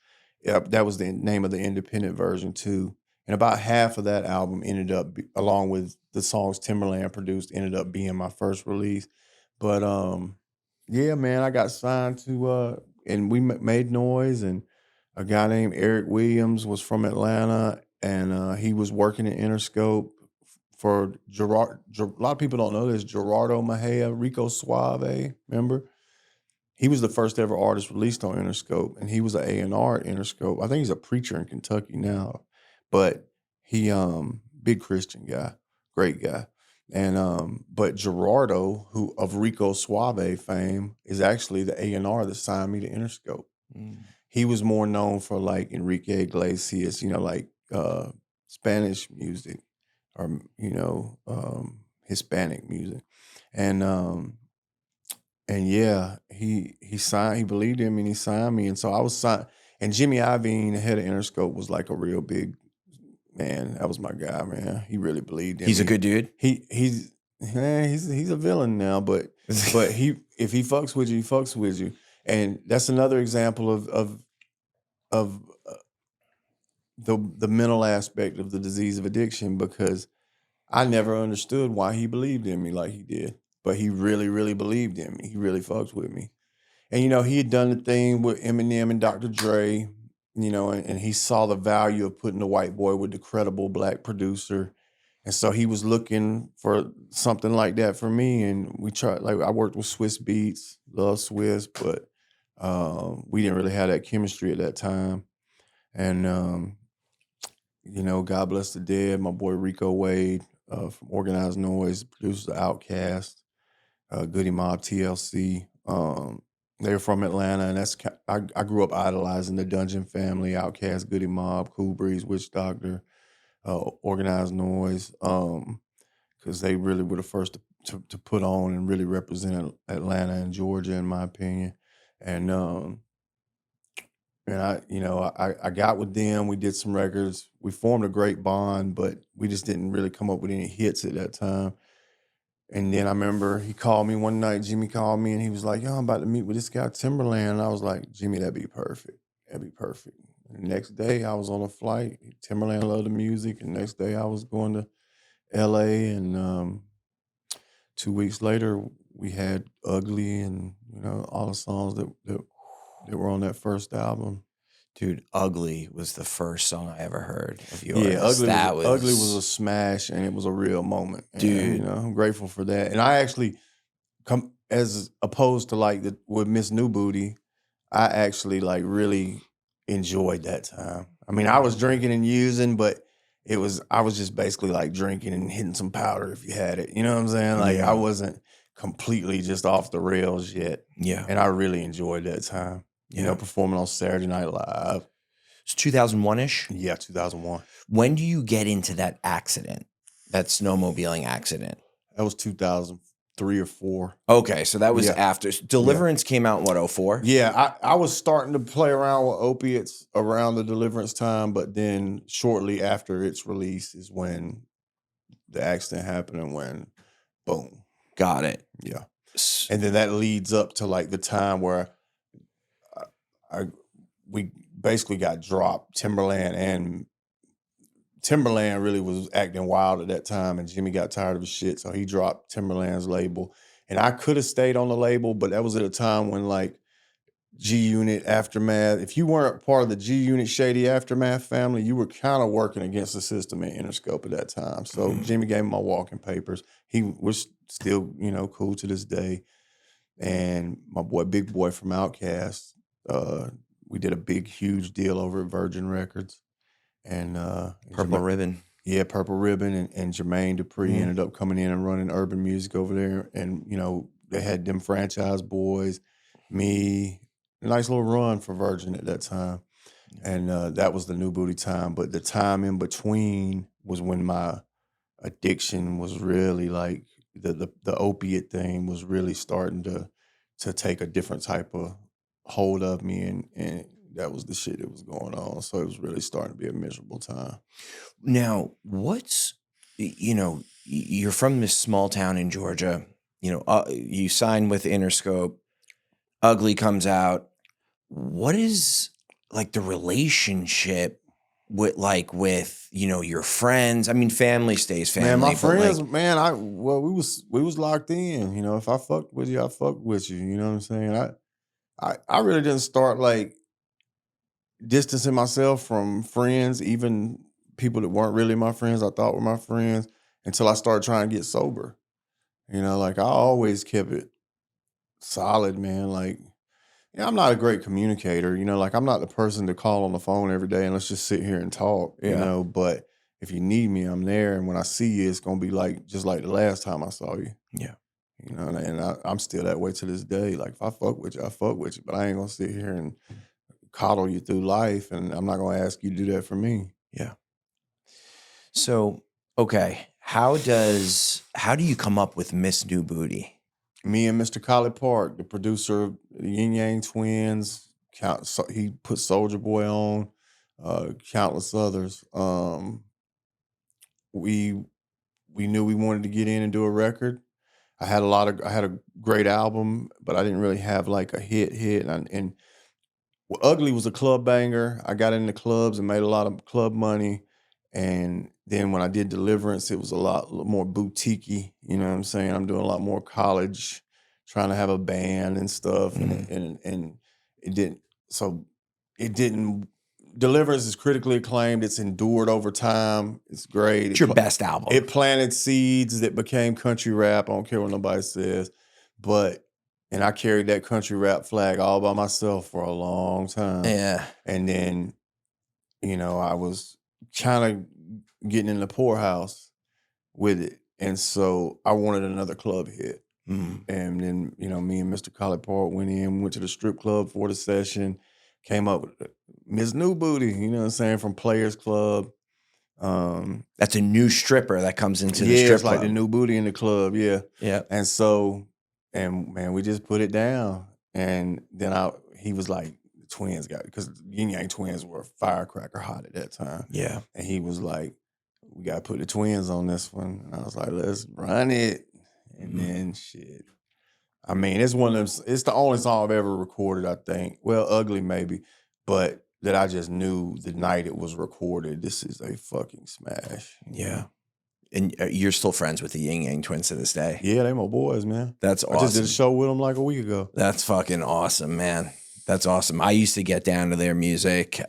S2: Yep, that was the name of the independent version too. And about half of that album ended up, along with the songs Timberland produced, ended up being my first release. But yeah, man, I got signed to, and we made noise. And a guy named Eric Williams was from Atlanta, and he was working at Interscope for a lot of people don't know this, Gerardo Mejia, Rico Suave, remember? He was the first ever artist released on Interscope, and he was an A&R at Interscope. I think he's a preacher in Kentucky now, but he big Christian guy, great guy. And but Gerardo, who of Rico Suave fame, is actually the A&R that signed me to Interscope.
S1: Mm.
S2: He was more known for like Enrique Iglesias, like Spanish music or Hispanic music. And yeah, he believed in me and he signed me. And so I was signed. And Jimmy Iovine, the head of Interscope, was like a real big man. That was my guy, man. He really believed in
S1: He's a
S2: me.
S1: good dude.
S2: He's a villain now, but if he fucks with you, he fucks with you. And that's another example of the mental aspect of the disease of addiction, because I never understood why he believed in me like he did. But he really, really believed in me. He really fucks with me. And he had done the thing with Eminem and Dr. Dre, and he saw the value of putting the white boy with the credible black producer. And so he was looking for something like that for me. And we tried, like, I worked with Swiss Beats, love Swiss, but we didn't really have that chemistry at that time. And God bless the dead, my boy Rico Wade. from Organized Noise, producers of Outkast, Goody Mob, TLC. They're from Atlanta, and I grew up idolizing the Dungeon Family, Outkast, Goody Mob, Cool Breeze, Witch Doctor, Organized Noise, because they really were the first to put on and really represent Atlanta and Georgia, in my opinion. And I got with them. We did some records. We formed a great bond, but we just didn't really come up with any hits at that time. And then I remember he called me one night. Jimmy called me and he was like, "Yo, I'm about to meet with this guy Timberland." And I was like, "Jimmy, that'd be perfect. That'd be perfect." And the next day I was on a flight. Timberland loved the music. And next day I was going to LA. And 2 weeks later we had Ugly and all the songs that were on that first album.
S1: Dude, Ugly was the first song I ever heard of yours.
S2: Yeah, Ugly was a smash, and it was a real moment.
S1: Dude.
S2: And, I'm grateful for that. And I actually as opposed to like with Miss New Booty, I actually like really enjoyed that time. I mean, I was drinking and using, but I was just basically like drinking and hitting some powder if you had it. You know what I'm saying? Like
S1: Yeah.
S2: I wasn't completely just off the rails yet.
S1: Yeah.
S2: And I really enjoyed that time. Performing on Saturday Night Live.
S1: It's 2001-ish?
S2: Yeah, 2001.
S1: When do you get into that accident, that snowmobiling accident?
S2: That was 2003 or 4.
S1: Okay, so that was after. Deliverance came out in what, 04?
S2: Yeah, I was starting to play around with opiates around the Deliverance time, but then shortly after its release is when the accident happened and when, boom.
S1: Got it.
S2: Yeah. And then that leads up to like the time where we basically got dropped. Timberland really was acting wild at that time, and Jimmy got tired of his shit, so he dropped Timberland's label. And I could have stayed on the label, but that was at a time when like G-Unit, Aftermath, if you weren't part of the G-Unit Shady Aftermath family, you were kind of working against the system in Interscope at that time. So Jimmy gave me my walking papers. He was still, cool to this day. And my boy, Big Boy from Outkast, we did a big, huge deal over at Virgin Records. And
S1: Purple Ribbon.
S2: Yeah, Purple Ribbon and Jermaine Dupri ended up coming in and running urban music over there. And, they had them Franchise Boys, me, a nice little run for Virgin at that time. And that was the New Booty time. But the time in between was when my addiction was really like the opiate thing was really starting to take a different type of hold of me. And that was the shit that was going on. So it was really starting to be a miserable time.
S1: Now, you're from this small town in Georgia. You sign with Interscope. Ugly comes out. What is like the relationship with your friends? I mean, family stays family.
S2: Man, my friends, we was locked in. If I fucked with you, I fucked with you. You know what I'm saying? I really didn't start like distancing myself from friends, even people that weren't really my friends, I thought were my friends, until I started trying to get sober. Like I always kept it solid, man. Like, I'm not a great communicator, like I'm not the person to call on the phone every day and let's just sit here and talk, but if you need me, I'm there. And when I see you, it's going to be like, just like the last time I saw you.
S1: Yeah.
S2: And I'm still that way to this day. Like if I fuck with you, I fuck with you, but I ain't going to sit here and coddle you through life. And I'm not going to ask you to do that for me.
S1: Yeah. So, okay. How do you come up with Miss New Booty?
S2: Me and Mr. Collie Park, the producer of the Yin Yang Twins, he put Soulja Boy on, countless others. We knew we wanted to get in and do a record. I had a great album, but I didn't really have like a hit. And Ugly was a club banger. I got into clubs and made a lot of club money. And then when I did Deliverance, it was a lot more boutique-y. You know what I'm saying? I'm doing a lot more college, trying to have a band and stuff. And it didn't, so it didn't, Deliverance is critically acclaimed. It's endured over time. It's great.
S1: It's your best album.
S2: It planted seeds that became country rap. I don't care what nobody says. And I carried that country rap flag all by myself for a long time.
S1: Yeah.
S2: And then, I was kind of getting in the poorhouse. with it. And so I wanted another club hit.
S1: Mm.
S2: And then, me and Mr. Collie Park went to the strip club for the session, came up with Miss New Booty, you know what I'm saying, from Players Club.
S1: That's a new stripper that comes into the
S2: Yeah,
S1: strip
S2: it's like
S1: club.
S2: the new booty in the club, yeah.
S1: Yeah.
S2: And so, and man, we just put it down. And then he was like, the twins because Yin Yang twins were firecracker hot at that time.
S1: Yeah.
S2: And he was like, we got to put the twins on this one. And I was like, let's run it. And then shit. I mean, it's one of them, it's the only song I've ever recorded, I think. Well, Ugly maybe, but that I just knew the night it was recorded, this is a fucking smash.
S1: Yeah. And you're still friends with the Yin Yang twins to this day.
S2: Yeah, they my boys, man.
S1: That's awesome.
S2: I just did a show with them like a week ago.
S1: That's fucking awesome, man. That's awesome. I used to get down to their music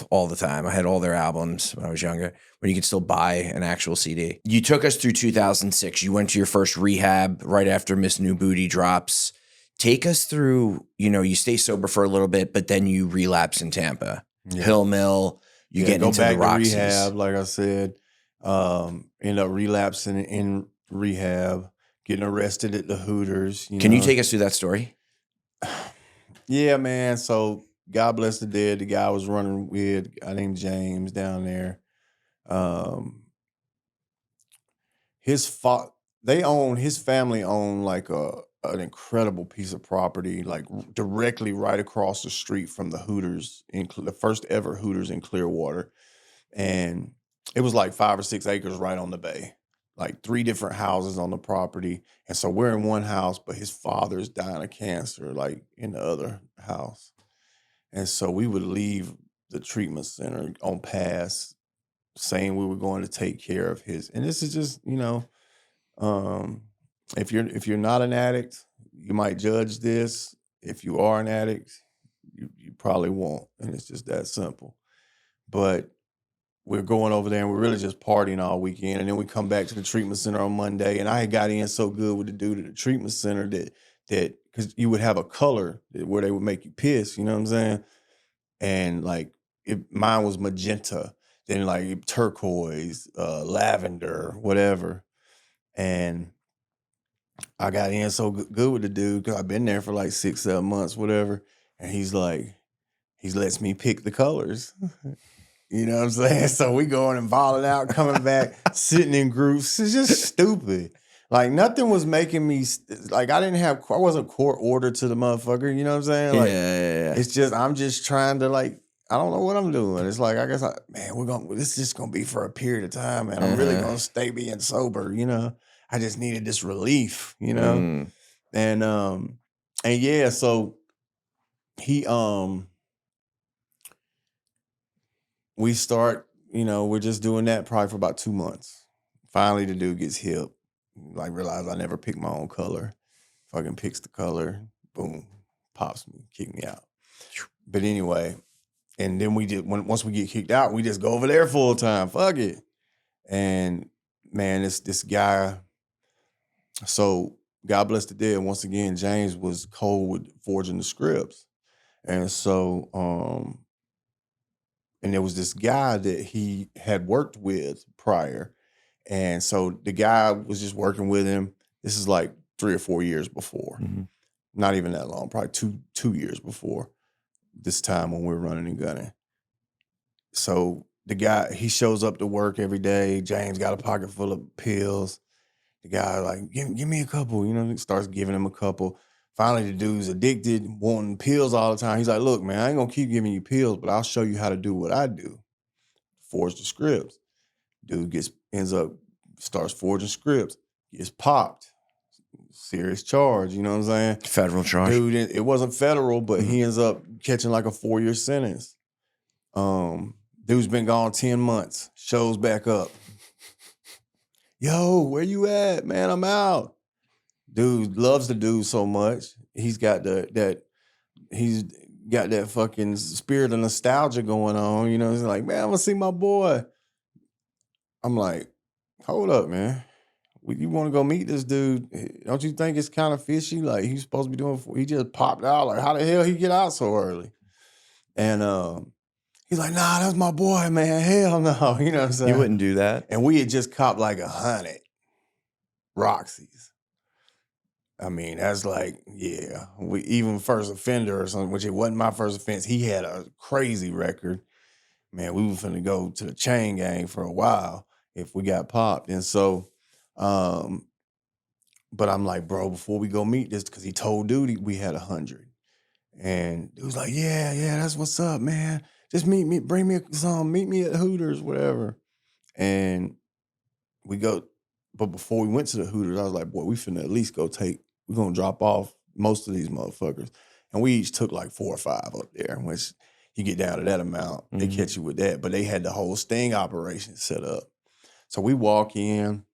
S1: all the time. I had all their albums when I was younger, when you could still buy an actual CD. You took us through 2006. You went to your first rehab right after Miss New Booty drops. Take us through, you stay sober for a little bit, but then you relapse in Tampa. Yeah. Hill Mill, you get into the Roxy's.
S2: Rehab, like I said. End up relapsing in rehab, getting arrested at the Hooters.
S1: Can you take us through that story?
S2: Yeah, man. So God bless the dead. The guy I was running with, a guy named James down there. His family owned like an incredible piece of property, like directly right across the street from the Hooters, the first ever Hooters in Clearwater. And it was like 5 or 6 acres right on the bay, like 3 different houses on the property. And so we're in one house, but his father's dying of cancer, like in the other house. And so we would leave the treatment center on pass saying we were going to take care of his. And this is just, if you're not an addict, you might judge this. If you are an addict, you probably won't. And it's just that simple. But we're going over there and we're really just partying all weekend. And then we come back to the treatment center on Monday. And I had got in so good with the dude at the treatment center that because you would have a color where they would make you piss, you know what I'm saying? And like mine was magenta, then like turquoise, lavender, whatever. And I got in so good with the dude because I've been there for like 6, 7 months, whatever. And he lets me pick the colors. You know what I'm saying? So we going and balling out, coming back, sitting in groups. It's just stupid. Like nothing was making me like I wasn't court ordered to the motherfucker. You know what I'm saying? Like,
S1: yeah.
S2: It's just I'm just trying to like I don't know what I'm doing. It's like I guess this is just gonna be for a period of time, man. I'm really gonna stay being sober. I just needed this relief. And yeah, so he we start, we're just doing that probably for about 2 months. Finally, the dude gets hip. Like, realize I never pick my own color. Fucking picks the color. Boom. Pops me. Kick me out. But anyway, and then once we get kicked out, we just go over there full time. Fuck it. And man, this guy, so God bless the dead. Once again, James was cold with forging the scripts. And so, and there was this guy that he had worked with prior. And so the guy was just working with him. This is like 3 or 4 years before. Mm-hmm. Not even that long, probably two years before this time when we were running and gunning. So the guy, he shows up to work every day. James got a pocket full of pills. The guy like, give me a couple, he starts giving him a couple. Finally, the dude's addicted, wanting pills all the time. He's like, look, man, I ain't gonna keep giving you pills, but I'll show you how to do what I do. Forge the scripts. Dude starts forging scripts, gets popped. Serious charge, you know what I'm saying?
S1: Federal charge.
S2: Dude, it wasn't federal, but he ends up catching like a 4-year sentence. Dude's been gone 10 months, shows back up. Yo, where you at, man? I'm out. Dude loves the dude so much. He's got that fucking spirit of nostalgia going on. He's like, man, I'm gonna see my boy. I'm like, hold up, man. You want to go meet this dude? Don't you think it's kind of fishy? Like he's supposed to be doing. He just popped out. Like how the hell he get out so early? And he's like, nah, that's my boy, man. Hell no. You know what I'm saying?
S1: You wouldn't do that.
S2: And we had just copped like 100. Roxy's. I mean, that's like, yeah, we even first offender or something, which it wasn't my first offense. He had a crazy record. Man, we were finna go to the chain gang for a while if we got popped. And so, um, but I'm like, bro, before we go meet this, because he told Duty we had 100. And it was like, yeah, that's what's up, man. Just meet me, bring me some, meet me at Hooters, whatever. And we go, but before we went to the Hooters, I was like, boy, we finna at least we're gonna drop off most of these motherfuckers. And we each took like 4 or 5 up there, which you get down to that amount, they catch you with that. But they had the whole sting operation set up. So we walk in.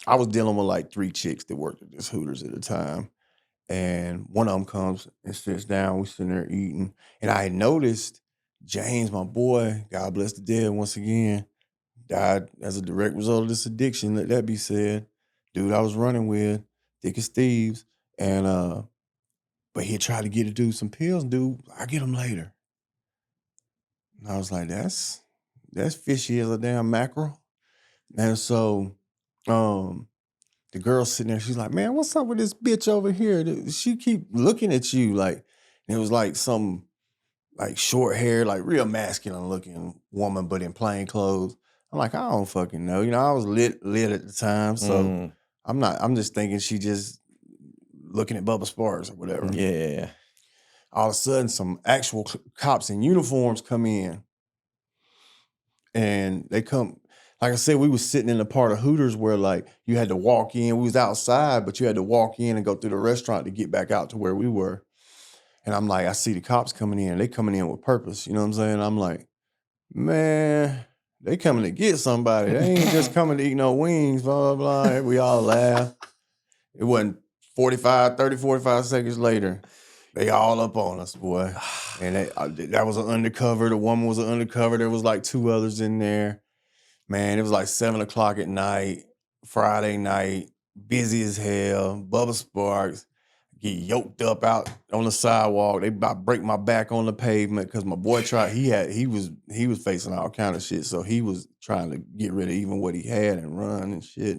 S2: I was dealing with like 3 chicks that worked at this Hooters at the time. And one of them comes and sits down. We sitting there eating. And I had noticed James, my boy, God bless the dead once again, died as a direct result of this addiction. Let that be said. Dude I was running with, thick as thieves. And but he tried to get to do some pills, dude. I get them later. And I was like, that's fishy as a damn mackerel. And so the girl sitting there, she's like, man, what's up with this bitch over here? She keep looking at you like, and it was like some like short hair, like real masculine looking woman, but in plain clothes. I'm like, I don't fucking know. You know, I was lit at the time. So I'm just thinking she just looking at Bubba Sparxxx or whatever.
S1: Yeah.
S2: All of a sudden, some actual cops in uniforms come in. And they come, like I said, we was sitting in a part of Hooters where like you had to walk in. We was outside, but you had to walk in and go through the restaurant to get back out to where we were. And I'm like, I see the cops coming in. They coming in with purpose. You know what I'm saying? I'm like, man, they coming to get somebody. They ain't just coming to eat no wings, blah, blah, blah. We all laugh. It wasn't 45 seconds later. They all up on us, boy. And that was an undercover. The woman was an undercover. There was like 2 others in there. Man, it was like 7 o'clock at night, Friday night, busy as hell. Bubba Sparxxx get yoked up out on the sidewalk. They about break my back on the pavement because my boy he was facing all kind of shit. So he was trying to get rid of even what he had and run and shit.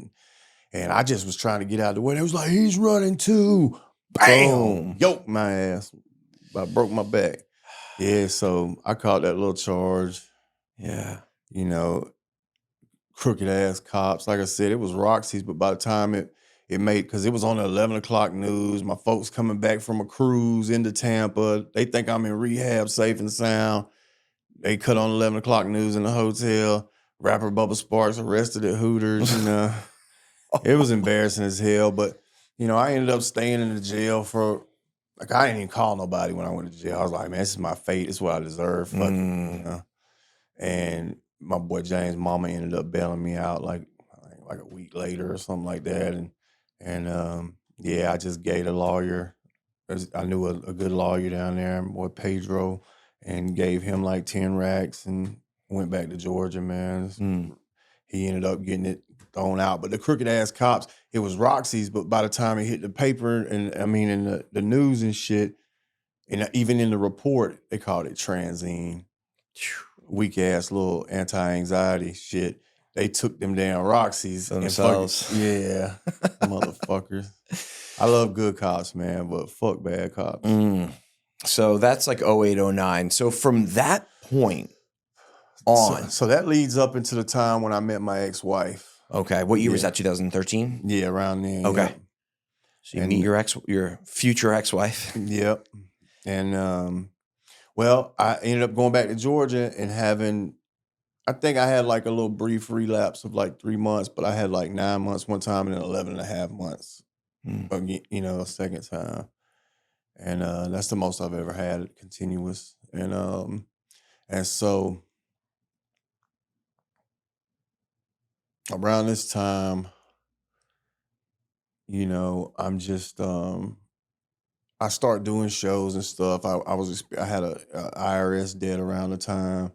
S2: And I just was trying to get out of the way. It was like, he's running too. Bam!
S1: Boom.
S2: Yoked my ass. I broke my back. Yeah, so I caught that little charge.
S1: Yeah.
S2: You know, crooked ass cops. Like I said, it was Roxy's, but by the time it made, because it was on the 11 o'clock news, my folks coming back from a cruise into Tampa, they think I'm in rehab safe and sound. They cut on 11 o'clock news in the hotel. Rapper Bubba Sparxxx arrested at Hooters, you know. It was embarrassing as hell, but, you know, I ended up staying in the jail for, like, I didn't even call nobody when I went to jail. I was like, man, this is my fate. This is what I deserve. Fuck it, you know. And my boy James' mama ended up bailing me out like a week later or something like that. And yeah, I just gave a lawyer. I knew a good lawyer down there, my boy Pedro, and gave him like 10 racks and went back to Georgia, man. He ended up getting it thrown out. But the crooked ass cops, it was Roxy's, but by the time it hit the paper and I mean in the news and shit, and even in the report, they called it Transine. Weak ass little anti-anxiety shit. They took them damn Roxy's
S1: Themselves.
S2: and yeah, motherfuckers. I love good cops, man, but fuck bad cops.
S1: So that's like 08, 09. So from that point on.
S2: So that leads up into the time when I met my ex-wife.
S1: Okay. What year was that? 2013?
S2: Yeah, around then.
S1: Okay.
S2: Yep.
S1: So you meet your future ex-wife.
S2: Yep. And well, I ended up going back to Georgia and having, I think I had like a little brief relapse of like 3 months, but I had like 9 months one time and then 11 and a half months, again, you know, a second time. And that's the most I've ever had continuous. And so around this time, you know, I'm just, I start doing shows and stuff. I had a IRS debt around the time.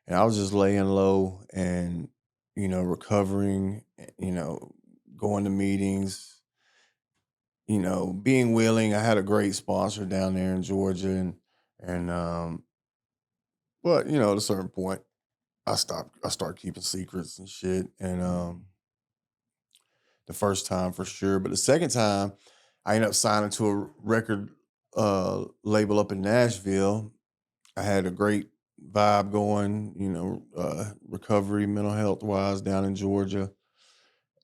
S2: And I was just laying low and, you know, recovering, you know, going to meetings, you know, being willing. I had a great sponsor down there in Georgia and but, you know, at a certain point, I started keeping secrets and shit. And the first time for sure. But the second time, I ended up signing to a record label up in Nashville. I had a great vibe going, recovery, mental health wise down in Georgia.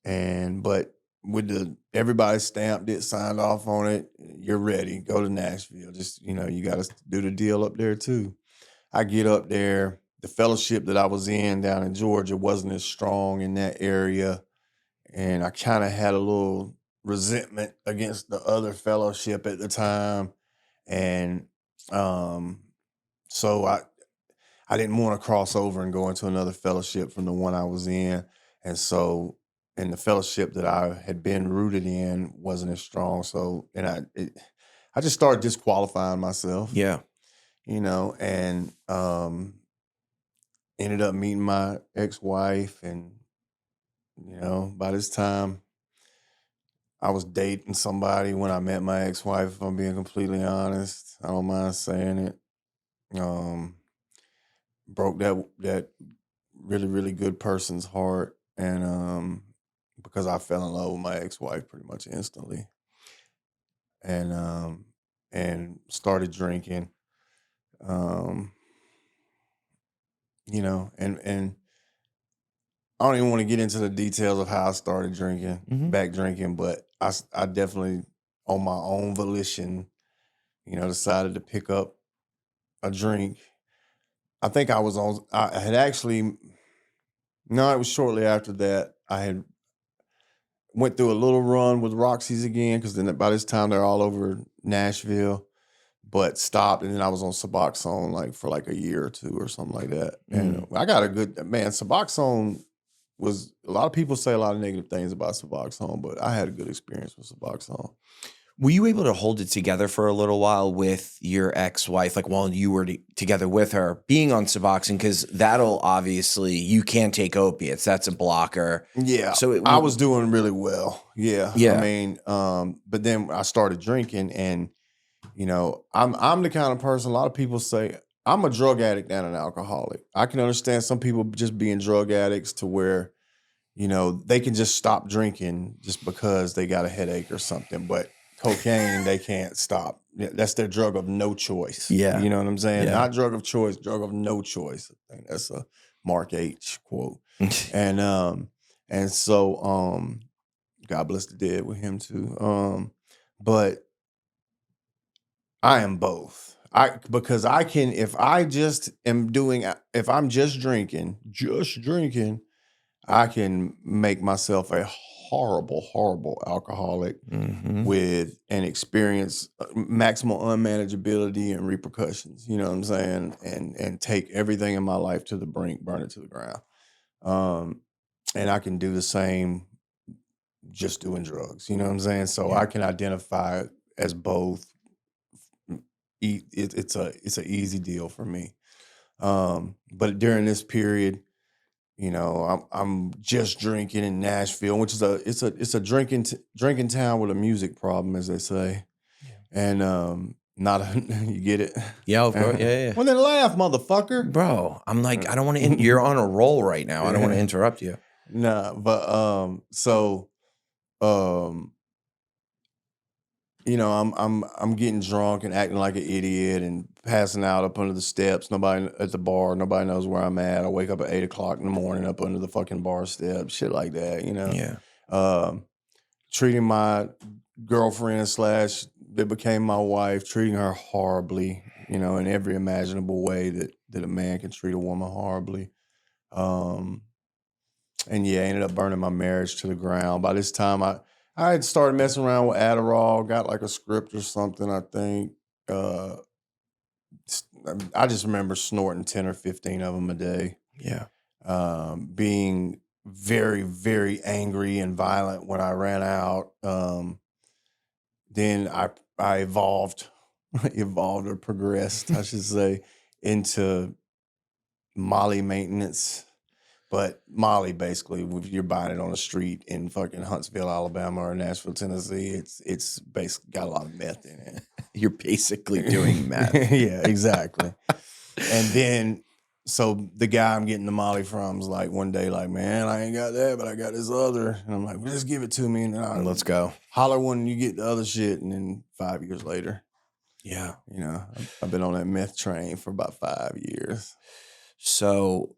S2: But with everybody stamped it, signed off on it, you're ready. Go to Nashville. Just, you got to do the deal up there too. I get up there. The fellowship that I was in down in Georgia wasn't as strong in that area. And I kind of had a little resentment against the other fellowship at the time. And so I didn't want to cross over and go into another fellowship from the one I was in. And the fellowship that I had been rooted in wasn't as strong. So, I just started disqualifying myself.
S1: Yeah.
S2: And ended up meeting my ex-wife. And, by this time, I was dating somebody when I met my ex-wife, if I'm being completely honest. I don't mind saying it. Broke that really, really good person's heart. And because I fell in love with my ex-wife pretty much instantly. And started drinking. And I don't even want to get into the details of how I started drinking, back drinking, but I definitely, on my own volition, decided to pick up a drink. I think I had actually, no, it was shortly after that. I had went through a little run with Roxy's again, because then by this time they're all over Nashville, but stopped. And then I was on Suboxone for a year or two or something like that. And I got a good, man, Suboxone was, a lot of people say a lot of negative things about Suboxone, but I had a good experience with Suboxone.
S1: Were you able to hold it together for a little while with your ex-wife, while you were together with her, being on Suboxone? Because that'll obviously, you can't take opiates. That's a blocker.
S2: Yeah.
S1: So
S2: I was doing really well. Yeah.
S1: Yeah.
S2: I mean, but then I started drinking, and, I'm the kind of person, a lot of people say, I'm a drug addict and an alcoholic. I can understand some people just being drug addicts to where, they can just stop drinking just because they got a headache or something. But cocaine, they can't stop. That's their drug of no choice.
S1: Yeah.
S2: You know what I'm saying?
S1: Yeah.
S2: Not drug of choice, drug of no choice. I think that's a Mark H quote. And so God bless the dead with him too. But I am both. Because I can, if I'm just drinking, I can make myself a horrible, horrible alcoholic with an experience maximal unmanageability and repercussions. You know what I'm saying? And take everything in my life to the brink, burn it to the ground. And I can do the same just doing drugs. You know what I'm saying? So I can identify as both. It's an easy deal for me. But during this period, I'm just drinking in Nashville, which is a drinking town with a music problem, as they say. And you get it?
S1: Yeah, of course. Yeah.
S2: Well, then laugh, motherfucker.
S1: Bro, I'm I don't want to. You're on a roll right now. I don't want to interrupt you.
S2: Nah, but I'm getting drunk and acting like an idiot and passing out up under the steps. Nobody at the bar. Nobody knows where I'm at. I wake up at 8 o'clock in the morning up under the fucking bar steps. Shit like that,
S1: Yeah.
S2: Treating my girlfriend / that became my wife, treating her horribly, in every imaginable way that a man can treat a woman horribly. And yeah, I ended up burning my marriage to the ground. By this time, I had started messing around with Adderall, got a script or something, I think. I just remember snorting 10 or 15 of them a day.
S1: Yeah.
S2: Being very, very angry and violent when I ran out. Then I evolved or progressed, I should say, into Molly maintenance. But Molly, basically, if you're buying it on the street in fucking Huntsville, Alabama, or Nashville, Tennessee, it's basically got a lot of meth in it.
S1: You're basically doing meth.
S2: Yeah, exactly. And then So the guy I'm getting the Molly from is like one day like, man, I ain't got that, but I got this other. And I'm like, well, just give it to me. And then I
S1: Let's go.
S2: holler when you get the other shit. And then 5 years later,
S1: Yeah.
S2: you know, I've been on that meth train for about 5 years.
S1: So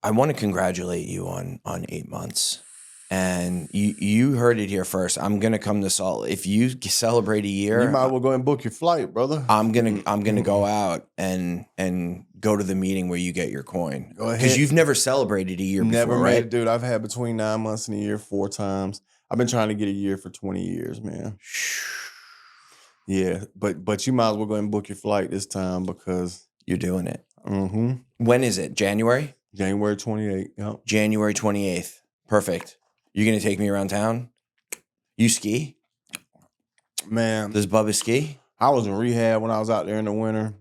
S1: I want to congratulate you on 8 months. And you heard it here first. I'm gonna come to Salt. If you celebrate a year,
S2: You might well go and book your flight, brother.
S1: I'm gonna go out and go to the meeting where you get your coin.
S2: Go ahead.
S1: Because you've never celebrated a year
S2: Never
S1: before,
S2: made
S1: right?
S2: it, dude. I've had between 9 months and a year 4 times. I've been trying to get a year for 20 years, man. Yeah, but you might as well go ahead and book your flight this time because
S1: You're doing it.
S2: mm-hmm.
S1: When is it? January?
S2: January 28th. Yep.
S1: January 28th. Perfect. You're gonna take me around town? You ski?
S2: Man,
S1: Does Bubba ski?
S2: I was in rehab when I was out there in the winter.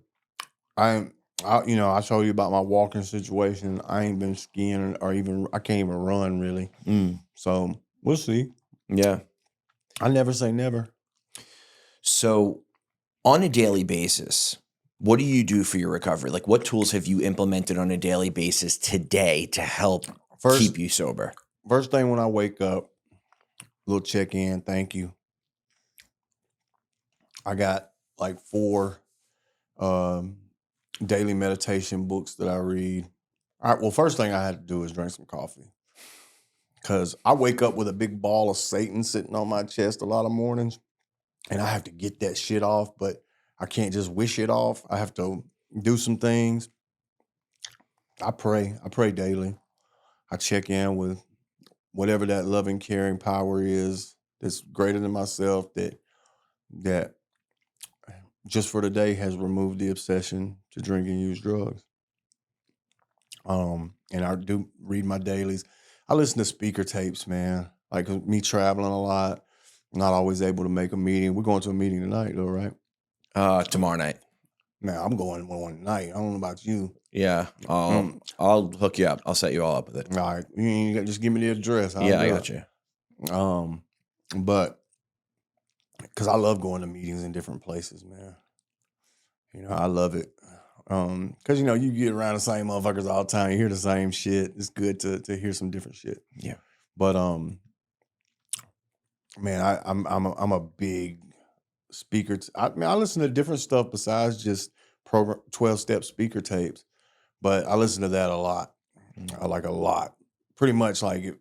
S2: I told you about my walking situation. I ain't been skiing or even I can't even run really. So we'll see.
S1: Yeah.
S2: I never say never.
S1: So on a daily basis, what do you do for your recovery? Like what tools have you implemented on a daily basis today to help keep you sober?
S2: First thing when I wake up, little check-in, thank you. I got like 4 daily meditation books that I read. All right, well, first thing I had to do is drink some coffee. Because I wake up with a big ball of Satan sitting on my chest a lot of mornings. And I have to get that shit off, but I can't just wish it off. I have to do some things. I pray daily. I check in with whatever that loving, caring power is that's greater than myself that just for the day has removed the obsession to drink and use drugs. And I do read my dailies. I listen to speaker tapes, man. Like me traveling a lot, not always able to make a meeting. We're going to a meeting tonight, though, right?
S1: Tomorrow night.
S2: Man, I'm going one tonight. I don't know about you.
S1: Yeah, I'll hook you up. I'll set you all up with it.
S2: All right, you just give me the address.
S1: Yeah, I got you.
S2: But because I love going to meetings in different places, man. You know, I love it. Because you get around the same motherfuckers all the time. You hear the same shit. It's good to hear some different shit.
S1: Yeah.
S2: But man, I'm a big speaker. I listen to different stuff besides just 12-step speaker tapes. But I listen to that a lot. I like a lot. Pretty much like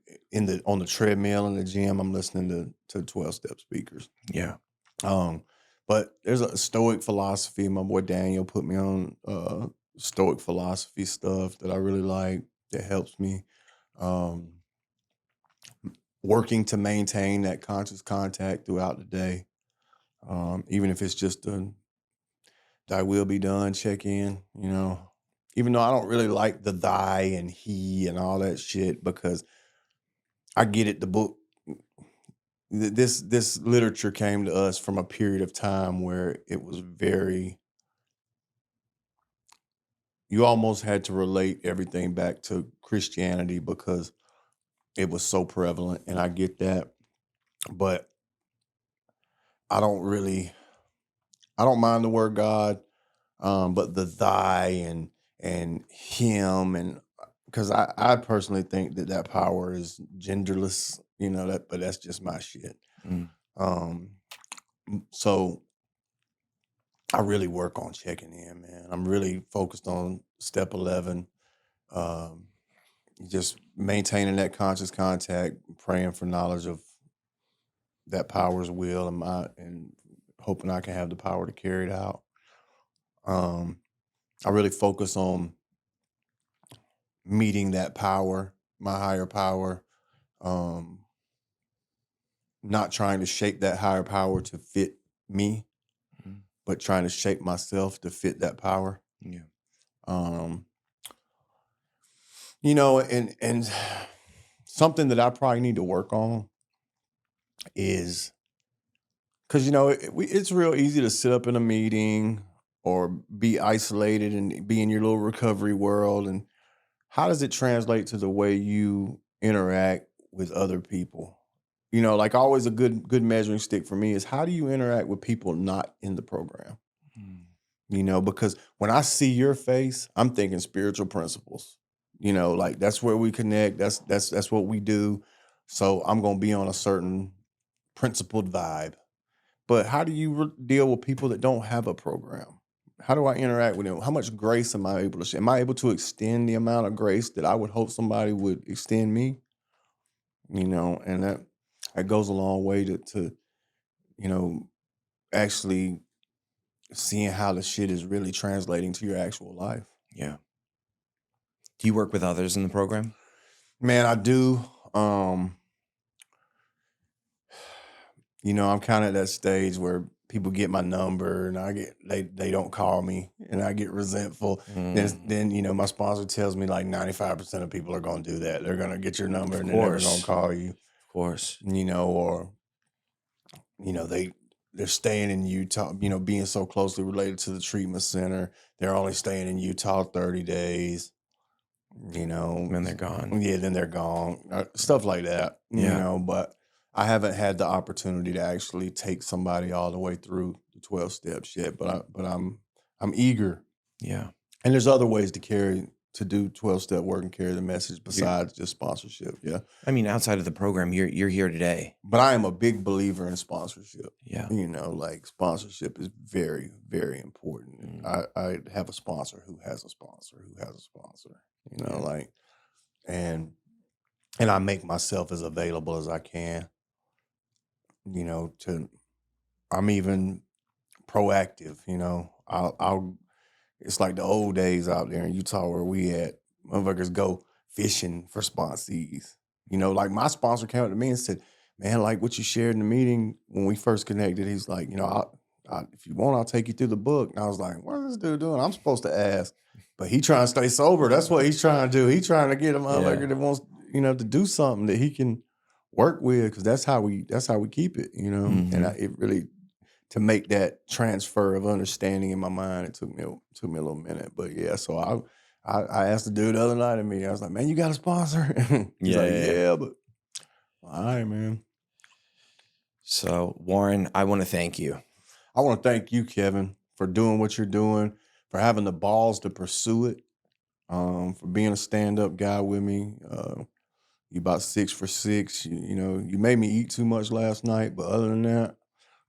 S2: on the treadmill in the gym, I'm listening to 12-step speakers.
S1: Yeah.
S2: But there's a Stoic philosophy. My boy Daniel put me on Stoic philosophy stuff that I really like that helps me. Working to maintain that conscious contact throughout the day. Even if it's just thy will be done, check in, even though I don't really like the thy and he and all that shit, because I get it. The book, this literature came to us from a period of time where it was you almost had to relate everything back to Christianity because it was so prevalent. And I get that, but I don't mind the word God. But the thy and him, and because I personally think that power is genderless, but that's just my shit. So I really work on checking in, man. I'm really focused on step 11, just maintaining that conscious contact, praying for knowledge of that power's will and hoping I can have the power to carry it out. I really focus on meeting that power, my higher power, not trying to shape that higher power to fit me, but trying to shape myself to fit that power.
S1: Yeah.
S2: And something that I probably need to work on is because, it's real easy to sit up in a meeting or be isolated and be in your little recovery world. And how does it translate to the way you interact with other people? Like always a good measuring stick for me is how do you interact with people not in the program? because when I see your face, I'm thinking spiritual principles. Like that's where we connect. That's what we do. So I'm gonna be on a certain principled vibe. But how do you deal with people that don't have a program? How do I interact with them? How much grace am I able to share? Am I able to extend the amount of grace that I would hope somebody would extend me? And that goes a long way to you know, actually seeing how the shit is really translating to your actual life.
S1: Yeah. Do you work with others in the program?
S2: Man, I do. I'm kind of at that stage where people get my number and they don't call me and I get resentful. Then my sponsor tells me like 95% of people are gonna do that. They're gonna get your number
S1: Of
S2: and they're never gonna
S1: course.
S2: call you.
S1: Of course.
S2: Or they're staying in Utah, being so closely related to the treatment center. They're only staying in Utah 30 days.
S1: Then they're gone.
S2: Yeah, then they're gone. Stuff like that.
S1: Yeah.
S2: But I haven't had the opportunity to actually take somebody all the way through the 12 steps yet. But I'm eager.
S1: Yeah.
S2: And there's other ways to do 12-step work and carry the message besides just sponsorship. Yeah.
S1: I mean, outside of the program, you're here today.
S2: But I am a big believer in sponsorship.
S1: Yeah.
S2: Like sponsorship is very, very important. I have a sponsor who has a sponsor who has a sponsor. Like, and I make myself as available as I can. I'm even proactive. I'll it's like the old days out there in Utah where we at. Motherfuckers go fishing for sponsees. Like my sponsor came up to me and said, "Man, like what you shared in the meeting when we first connected." He's like, if you want, I'll take you through the book. And I was like, "What is this dude doing?" I'm supposed to ask, but he trying to stay sober. That's what he's trying to do. He's trying to get a motherfucker that wants, to do something that he can work with, because that's how we keep it. And it really, to make that transfer of understanding in my mind, it took me a little minute. But yeah, so I asked the dude the other night at me. I was like, "Man, you got a sponsor?" He's like, "Yeah, but all right, man."
S1: So Warren, I want to thank you.
S2: I want to thank you, Kevin, for doing what you're doing, for having the balls to pursue it, for being a stand-up guy with me. You about 6 for 6. You made me eat too much last night, but other than that,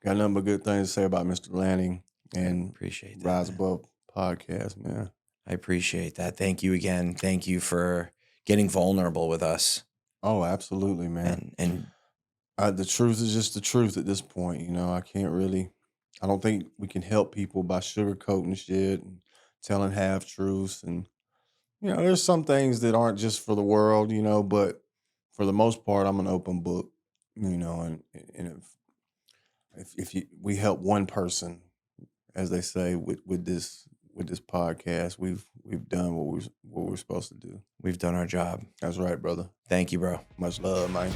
S2: got nothing but good things to say about Mr. Lanning and
S1: Appreciate that,
S2: Rise
S1: man.
S2: Above podcast, man.
S1: I appreciate that. Thank you again. Thank you for getting vulnerable with us.
S2: Oh, absolutely, man.
S1: And
S2: The truth is just the truth at this point. I don't think we can help people by sugarcoating shit and telling half truths. And, there's some things that aren't just for the world, but for the most part, I'm an open book, and we help one person, as they say, with this podcast, we've done what we're supposed to do.
S1: we've done our job.
S2: That's right, brother.
S1: Thank you, bro.
S2: Much love, man.